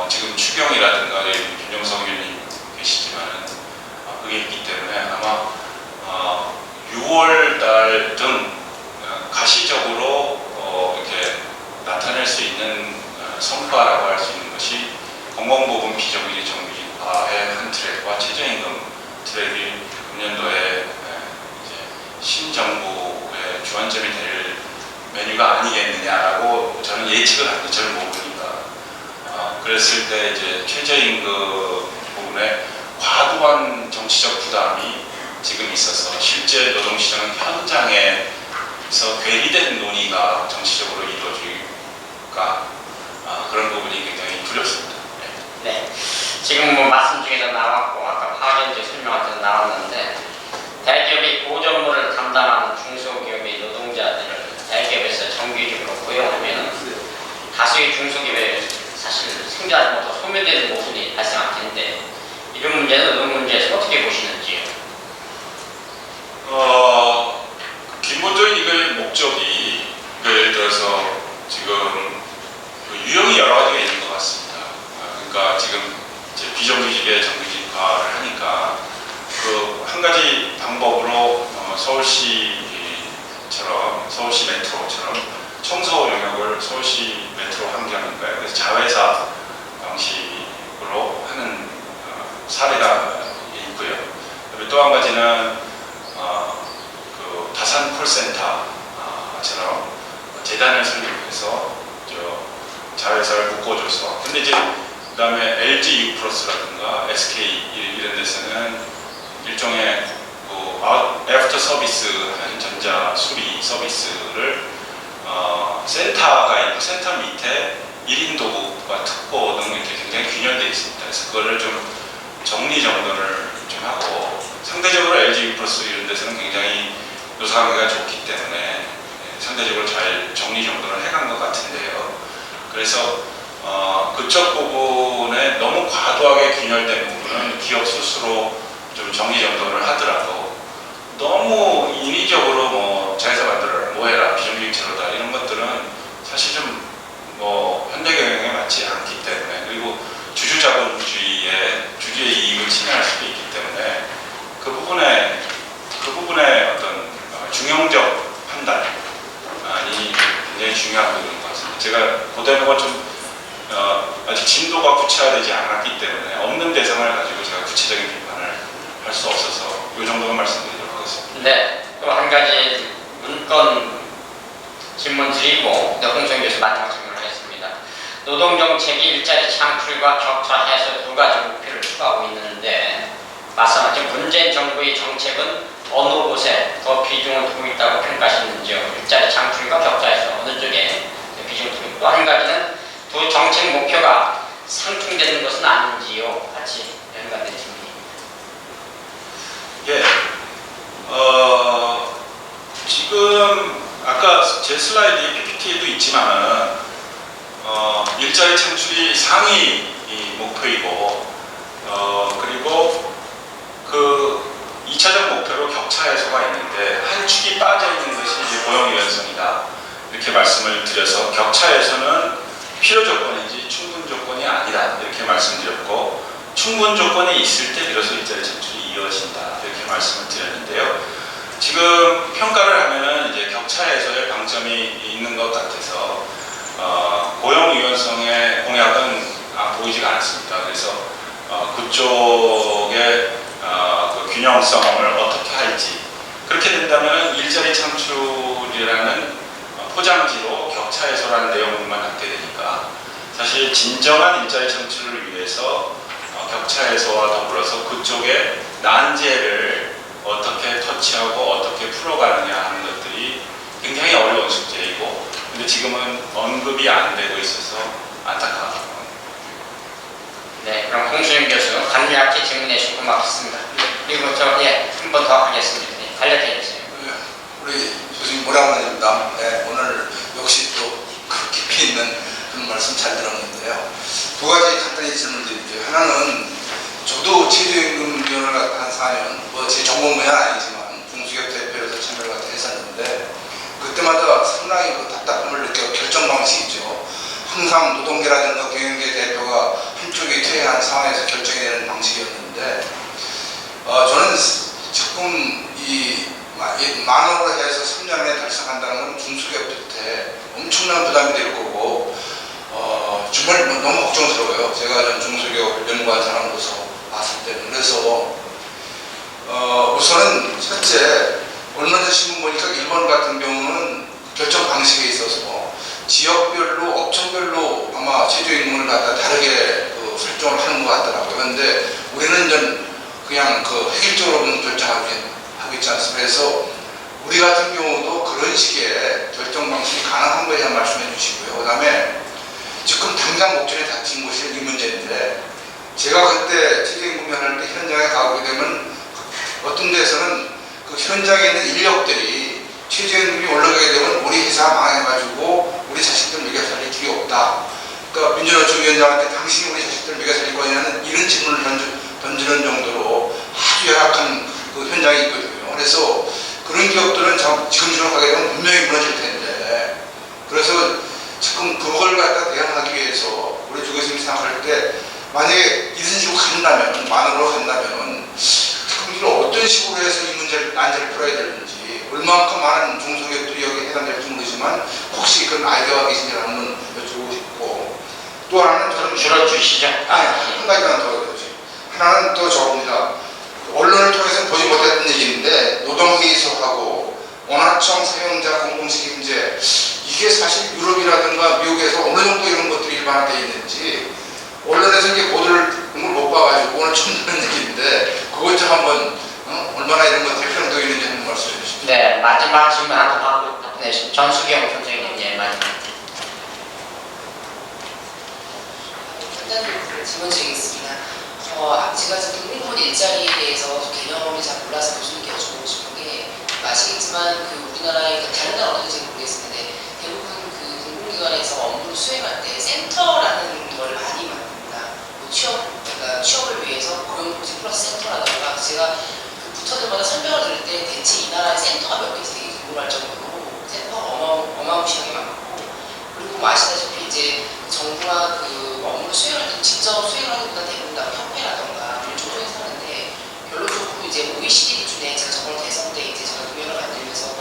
지금 추경이라든가 윤영석 의원님 계시지만은 그게 있기 때문에 아마 6월 달 등 가시적으로 이렇게 나타낼 수 있는 성과라고 할 수 있는 것이 공공부문 비정규직 정규직화의 한 트랙과 최저임금 트랙이 금년도에 이제 신정부의 주안점이 될 메뉴가 아니겠느냐라고 저는 예측을 하는데 저를 모르니까 그랬을 때 이제 최저임금 부분에 과도한 정치적 부담이 지금 있어서 실제 노동시장 현장에서 괴리된 논의가 정치적으로 이루어질까 그런 부분이 굉장히 두렵습니다. 네. 지금 뭐 말씀 중에서 나왔고 아까 파견제 설명할 때도 나왔는데 대기업이 고전물을 담당하는 중소기업의 노동자들을 대기업에서 정규직으로 고용하면 다수의 중소기업에 사실 생존하지 못하고 소멸되는 모순이 발생할 텐데 이런 문제는 노동 문제에서 어떻게 보시는지요? 기본적인 이거의 목적이 예를 들어서 지금 유형이 여러 가지가 있는 것 같습니다. 그러니까 지금 이제 비정규직의 정규직화를 하니까 그 한 가지 방법으로 서울시처럼 서울시 메트로처럼 청소 영역을 서울시 메트로 환경인가요? 그래서 자회사 방식으로 하는 사례가 있고요. 그리고 또 한 가지는 그 다산 콜센터처럼 재단을 설립해서 자회사를 묶어줘서 근데 이제 그다음에 LG U+라든가 SK 이런 데서는 일종의 애프터 서비스 하는 전자 수리 서비스를 센터가 있고 센터 밑에 1인 도구와 특보 등 이렇게 굉장히 균열되어 있습니다. 그래서 그거를 좀 정리정돈을 좀 하고 상대적으로 LG U+ 이런 데서는 굉장히 노사관계가 좋기 때문에 상대적으로 잘 정리정돈을 해간 것 같은데요. 그래서 그쪽 부분에 너무 과도하게 균열된 부분은 기업 스스로 좀 정리정돈을 하더라도 너무 인위적으로 뭐 자회사 만들어라, 뭐 해라, 비정규직 제로다 이런 것들은 사실 좀 뭐 현대 경영에 맞지 않기 때문에 그리고 주주자본주의의 주주의 이익을 침해할 수도 있기 때문에 그 부분에 어떤 중용적 판단이 굉장히 중요한 부분인 것 같습니다. 제가 그 대목은 좀 아직 진도가 구체화되지 않았기 때문에 없는 대상을 가지고 제가 구체적인 비판을 할 수 없어서 이 정도만 말씀드리도록 하겠습니다. 네. 또 한 가지 문건 질문 드리고 홍성 교수 마지막 질문을 하겠습니다. 노동정책이 일자리 창출과 격차 해소 두 가지 목표를 추구하고 있는데 말씀하신 문재인 정부의 정책은 어느 곳에 더 비중을 두고 있다고 평가하시는지요? 일자리 창출과 격차 해소 어느 쪽에 비중을 두고 있고 또 한 가지는 두 정책 목표가 상충되는 것은 아닌지요? 같이 연관된 질문입니다. 예. 지금 아까 제 슬라이드에 PPT에도 있지만은 일자리 창출이 상위 목표이고 그리고 그 2차적 목표로 격차 해소가 있는데 한 축이 빠져 있는 것이 이제 고용 유연성이다 이렇게 말씀을 드려서 격차 해소는 필요 조건이지 충분 조건이 아니다 이렇게 말씀드렸고 충분 조건이 있을 때 비로소 일자리 창출이 이어진다 이렇게 말씀을 드렸는데요. 지금 평가를 하면은 이제 격차 해소에 방점이 있는 것 같아서 고용 유연성의 공약은 보이지가 않습니다. 그래서 그쪽의 그 균형성을 어떻게 할지 그렇게 된다면 일자리 창출이라는 포장지로 격차 해소라는 내용만 갖게 되니까 사실 진정한 일자리 창출을 위해서 격차 해소와 더불어서 그쪽의 난제를 어떻게 터치하고 어떻게 풀어가느냐 하는 것들이 굉장히 어려운 숙제이고 근데 지금은 언급이 안 되고 있어서 안타까워요. 네, 그럼 홍수영 교수 간략히 질문해 주시고 고맙습니다. 그리고 한 번 더 하겠습니다. 간략히 해주세요. 우리 교수님 오래간만입니다. 네, 오늘 역시 또 깊이 있는 그런 말씀 잘 들었는데요. 두 가지 간단히 질문드릴게요. 하나는 저도 최저임금위원을 한 4년, 제 전공 분야는 아니지만 그때마다 상당히 그 답답함을 느껴 결정 방식이죠. 항상 노동계라든가 경영계 대표가 한쪽이 퇴행한 상황에서 결정이 되는 방식이었는데 저는 지금 이 만으로 해서 3년 안에 달성한다는 건 중소기업들한테 엄청난 부담이 될 거고 정말 너무 걱정스러워요. 제가 전 중소기업 연구한 사람으로서 봤을 때는. 그래서 우선은 첫째, 얼마 전 신문 보니까 일본 같은 경우는 결정 방식에 있어서 지역별로 업종별로 아마 최저임금을 갖다 다르게 설정을 하는 것 같더라고요. 그런데 우리는 그냥 획일적으로 결정하고 있지 않습니까? 그래서 우리 같은 경우도 그런 식의 결정 방식이 가능한 거에 대한 말씀해 주시고요. 그 다음에 지금 당장 목전에 닥친 것이 이 문제인데, 제가 그때 최저임금을 할 때 현장에 가보게 되면 어떤 데서는 그 현장에 있는 인력들이 최저임금이 올라가게 되면 우리 회사 망해가지고 우리 자식들 먹여 살릴 길이 없다. 그러니까 민주노총 위원장한테 당신이 우리 자식들 먹여 살릴 거냐는 이런 질문을 던지는 정도로 아주 열악한 그 현장이 있거든요. 그래서 그런 기업들은 지금처럼 가게 되면 분명히 무너질 텐데, 그래서 지금 그걸 갖다 대응하기 위해서 우리 주교수님이 생각할 때 만약에 이런 식으로 간다면, 만으로 간다면 그럼 이걸 어떤 식으로 해서 이 난제를 풀어야 되는지, 얼마만큼 많은 중소기업들이 여기에 해당될지 모르지만 혹시 그런 아이디어가 계신지 한번 여쭤보고 싶고, 또 하나는 저는 줄여주시죠. 한 가지만 더 여쭤보죠. 하나는 또 저겁니다. 언론을 통해서 보지 못했던 얘기인데, 노동회의소하고 원화청 사용자 공공책임제, 이게 사실 유럽이라든가 미국에서 어느 정도 이런 것들이 일반화되어 있는지 언론에서 이게 보도를 못 봐가지고 오늘 처음 듣는 얘기인데, 그것 좀 한번 얼마나 이런 것들이 활용되어 있는지 한번 말씀해 주십시오. 네, 마지막 질문 하나 더 하고 전수경 선생님, 예, 마지막. 간단히 질문 드리겠습니다. 제가 지금 공무원 일자리에 대해서 개념이 잘 몰라서 교수님께 여쭤보고 싶은 게, 아시겠지만 우리나라의 다른 나라 어떤지 모르겠는데 대부분 공공기관에서 업무를 수행할 때 센터라는 걸 많이 만듭니다. 그러니까 취업을 위해서 고용보직 플러스 센터라던가, 제가 붙을 때마다 설명을 들을 때 대체 이 나라의 센터가 몇 개인지 되게 궁금할 정도로 센터가 어마무시하게 많고, 그리고 아시다시피 이제 정부가 업무를 수행할 때 직접 수행을 하기보다 대부분 다 협회라던가 조정에서 하는데, 결론적으로 이제 OECD 기준에 제가 저번 대선 때 이제 저는 공연을 만들면서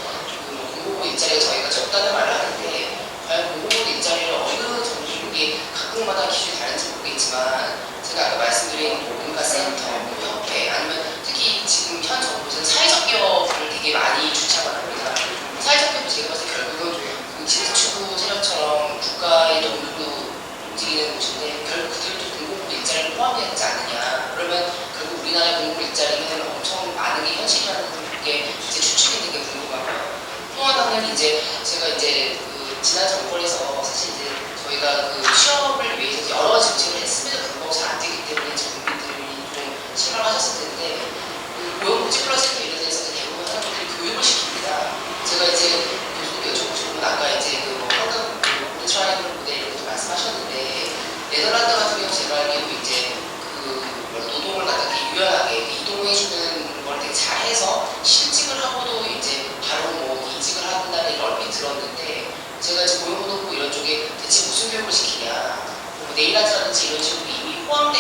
공공부 일자리에 저희가 적다는 말을 하는데, 과연 공공부 일자리를 어느 정도의 각국마다 기준이 다른지 모르겠지만, 제가 아까 말씀드린 뭔가 센터, 협회, 아니면 특히 지금 현 정부에서는 사회적 기업을 되게 많이 주창을 합니다. 사회적 기업은 제가 봤을 때 결국은 지지추구 세력처럼 국가의 돈으로 움직이는 곳인데, 결국 그들도 공공부 일자리를 포함해야 되지 않느냐. 그러면 결국 우리나라의 공공부 일자리는 엄청 많은 게 현실이라는 게 이제 추측이 되게 궁금하고요. 또 하나는 이제 제가 이제 지난 정권에서 사실 이제 저희가 취업을 위해서 여러 정책을 했음에도 불구하고 잘 안 되기 때문에 국민들이 좀 실망하셨을 텐데, 고용복지 플러스 이런 데서 대부분 하는 분들이 교육을 시킵니다. 제가 이제 교수님께 여쭤보고 싶은 건, 아까 이제 황금 트라이앵글 모델 이렇게 말씀하셨는데, 네덜란드 같은 경우 제가 알기로 이제 노동을 갖다 되게 유연하게 이동해주는 걸 되게 잘해서 실직을 하고도 이제 바로 이직을 한다는 얘기를 얼핏 들었는데, 제가 이제 고용노동부 이런 쪽에 대체 무슨 교육을 시키냐, 네일아트라든지 이런 식으로 이미 포함된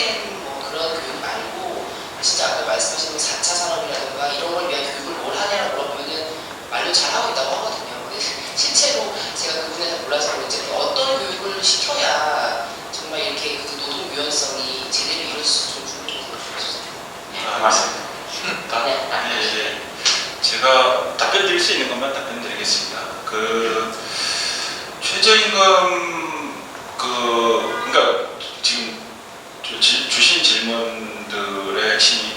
그런 교육 말고, 진짜 아까 말씀하신 4차 산업이라든가 이런 걸 위한 교육을 뭘 하냐라고 물어보면은 말로 잘하고 있다고 하거든요. 근데 실제로 제가 그분에 잘 몰라서 그런지 어떤 교육을 시켜야 정말 이렇게 노동 유연성이 제대로 이룰 수 있을지 좀 궁금해요. 맞습니다. 네, 제가 답변 드릴 수 있는 것만 답변 드리겠습니다. 최저임금 그러니까 지금 주신 질문들의 핵심이,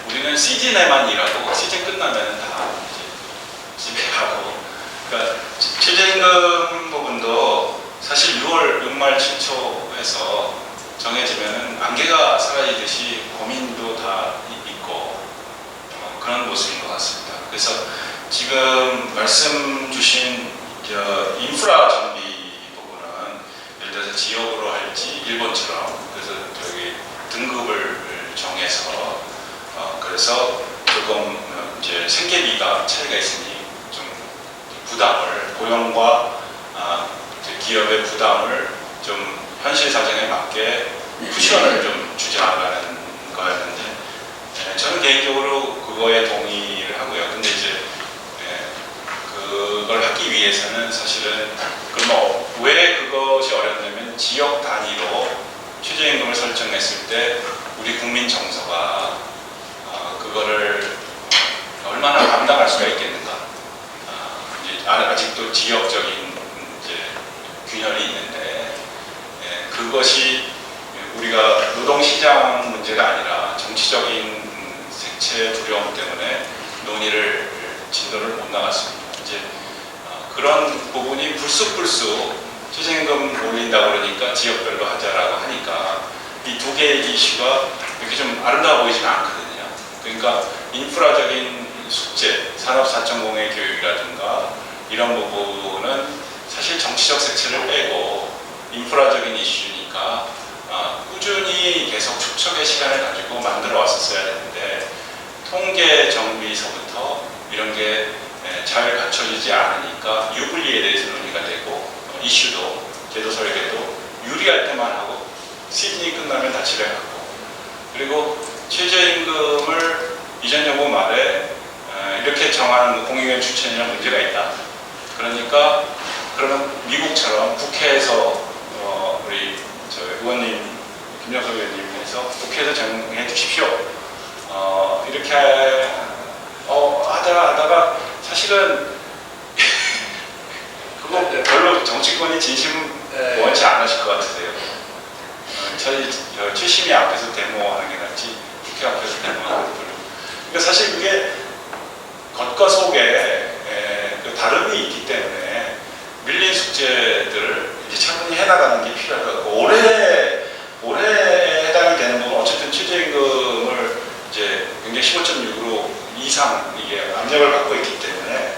우리는 시즌 내만 일하고 시즌 끝나면 다 이제 집에 가고, 그러니까 최저임금 부분도 사실 6월 6말 7초에서 정해지면은 안개가 사라지듯이 고민도 다 있고 그런 모습인 것 같습니다. 그래서 지금 말씀 주신 인프라 정비 부분은 예를 들어서 지역으로 할지 일본처럼 그래서 저기 등급을 정해서 그래서 조금 이제 생계비가 차이가 있으니 좀 부담을 고용과 이제 기업의 부담을 좀 현실 사정에 맞게 쿠션을 좀 주지 않으라는 거였는데 저는 개인적으로 그거에 동의를 하고요. 근데 이제 그걸 하기 위해서는 사실은 왜 그것이 어렵냐면 지역 단위로 최저임금을 설정했을 때 우리 국민 정서가 그거를 얼마나 감당할 수가 있겠는가. 이제 아직도 지역적인 이제 균열이 있는데 그것이 우리가 노동시장 문제가 아니라 정치적인 색채 두려움 때문에 논의를 진도를 못 나갔습니다. 이제 그런 부분이 불쑥불쑥 최저임금 올린다고 그러니까 지역별로 하자라고 하니까 이 두 개의 이슈가 이렇게 좀 아름다워 보이지는 않거든요. 그러니까 인프라적인 숙제, 산업 4.0의 교육이라든가 이런 부분은 사실 정치적 색채를 빼고 인프라적인 이슈니까 꾸준히 계속 축적의 시간을 가지고 만들어 왔었어야 되는데 통계 정비서부터 이런 게 잘 갖춰지지 않으니까 유불리에 대해서 논의가 되고 이슈도 제도 설계도 유리할 때만 하고 시즌이 끝나면 다 집에 가고 그리고 최저임금을 이전 정부 말에 이렇게 정하는 공익의 주체냐 문제가 있다. 그러니까 그러면 미국처럼 국회에서 우리 의원님 김영석 의원님께서 국회에서 정해 주십시오. 이렇게 하다가 사실은 그거 별로 정치권이 진심 원치 않으실 것 같으세요. 저희 최심이 앞에서 데모하는 게 낫지 국회 앞에서 데모하는 게 별로. 그러니까 사실 그게 겉과 속에 그 다름이 있기 때문에 밀린 숙제들을 이제 차분히 해나가는 게 필요할 것 같고 올해 해당이 되는 건 어쨌든 최저임금을 이제 굉장히 15.6으로 이상 이게 압력을 갖고 있기 때문에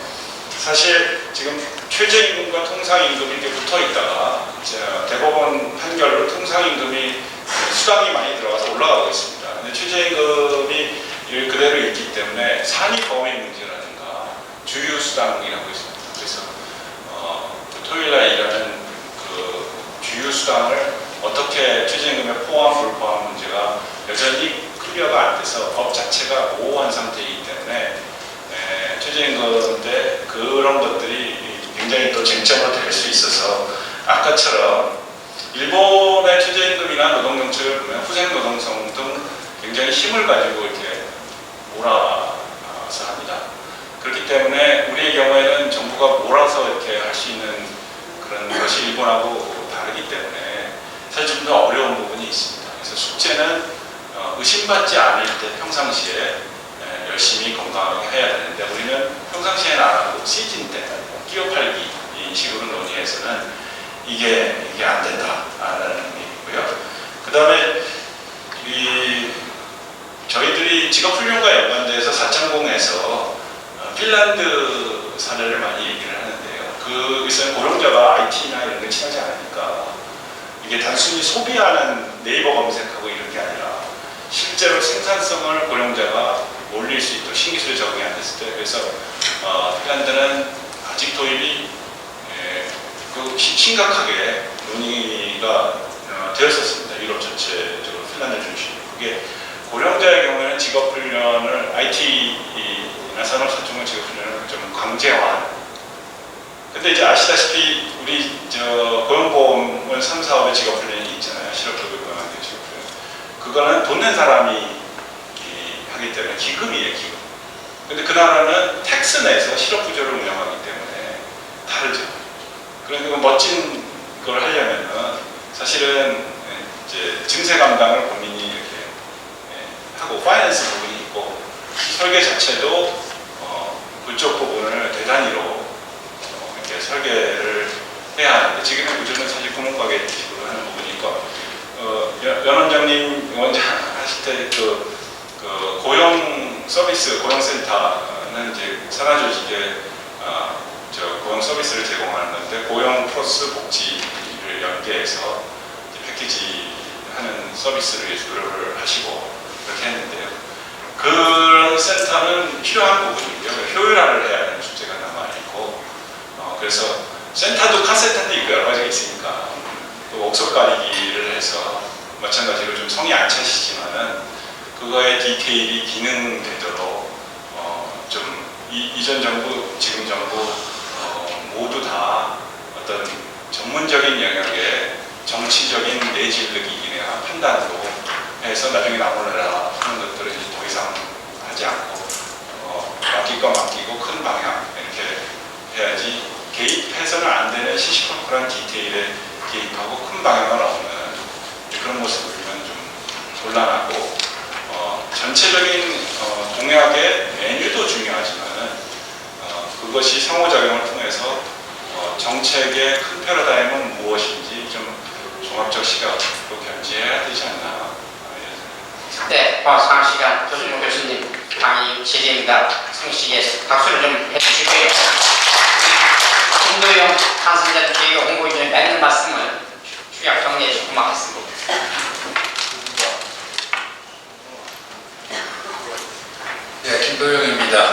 사실 지금 최저임금과 통상임금이 이렇게 붙어 있다가 대법원 판결로 통상임금이 수당이 많이 들어가서 올라가고 있습니다. 근데 최저임금이 그대로 있기 때문에 산입 범위 문제라든가 주유수당이라고 있습니다. 그래서 토요일날 일하는 그 주유수당을 어떻게 최저임금에 포함 불포함 문제가 여전히 클리어가 안 돼서 법 자체가 모호한 상태이기 때문에 최저임금인데 그런 것들이 굉장히 또 쟁점으로 될 수 있어서 아까처럼 일본의 최저임금이나 노동정책을 보면 후생노동성 등 굉장히 힘을 가지고 이렇게 몰아서 합니다. 그렇기 때문에 우리의 경우에는 정부가 몰아서 이렇게 할 수 있는 그런 것이 일본하고 다르기 때문에 사실 좀 더 어려운 부분이 있습니다. 그래서 숙제는 의심받지 않을 때 평상시에 열심히 건강하게 해야 되는데 우리는 평상시에는 안 하고 시즌 때 끼어 팔기 이 식으로 논의해서는 이게 안 된다라는 얘기고요. 그 다음에 저희들이 직업훈련과 연관돼서 4.0에서 핀란드 사례를 많이 얘기를 하는데요. 그것은 고령자가 IT나 이런 게 친하지 않으니까 이게 단순히 소비하는 네이버 검색하고 이런 게 아니라 실제로 생산성을 고령자가 올릴 수 있도록 신기술에 적응이 안 됐을 때 그래서 핀란드는 아직 도입이 심각하게 논의가 되었었습니다. 유럽 전체적으로 핀란드 중심으로. 그게 고령자의 경우에는 직업훈련을 IT나 산업사정의 직업훈련을 좀 강제화하는. 근데 이제 아시다시피 우리 고용보험을 3, 4업의 직업훈련이 있잖아요. 실업급여보험한테 직업훈련. 그거는 돈 낸 사람이 하기 때문에 기금이에요, 기금. 근데 그 나라는 텍스 내에서 실업구조를 운영하기 때문에 다르죠. 그러니까 멋진 걸 하려면은 사실은 이제 증세 감당을 본인이 이렇게 하고 파이낸스 부분이 있고 설계 자체도 그쪽 부분을 대단위로 이렇게 설계를 해야 하는데 지금의 구조는 사실 구멍가게 식으로 하는 부분이니까 연 원장님 원장 하실 때 그 고용 서비스 고용센터는 이제 산하조직에 고용 서비스를 제공하는 건데 고용 플러스 복지를 연계해서 패키지 하는 서비스를 예술을 하시고 그렇게 했는데요. 그 센터는 필요한 부분이고요. 효율화를 해야 하는 숙제가 남아있고 그래서 센터도 카세터도 있고 여러 가지가 있으니까 또 옥석 가리기를 해서 마찬가지로 좀 성이 안 차시지만은 그거의 디테일이 기능되도록 좀 이전 정부, 지금 정부 모두 다 어떤 전문적인 영역의 정치적인 내진르기 기능과 판단으로 해서 나중에 나오느라 하는 것들을 이제 더 이상 하지 않고 맡길 건 맡기고 큰 방향 이렇게 해야지 개입해서는 안 되는 시시콜콜한 디테일에 개입하고 큰 방향을 얻는 그런 모습을 보면 좀 곤란하고 전체적인 공약의 메뉴도 중요하지만 그것이 상호작용을 통해서 정책의 큰 패러다임은 무엇인지 좀 종합적 시각으로 견지해야 되지 않나. 네, 고맙습니다. 시간 조준모 교수님 강의 질의입니다. 성식에 박수를 좀 해주시고요. 김도영 당선자 기획 홍보위원회 맺는 말씀을 축약 정리해 주시고 고맙습니다. 네, 김도영입니다.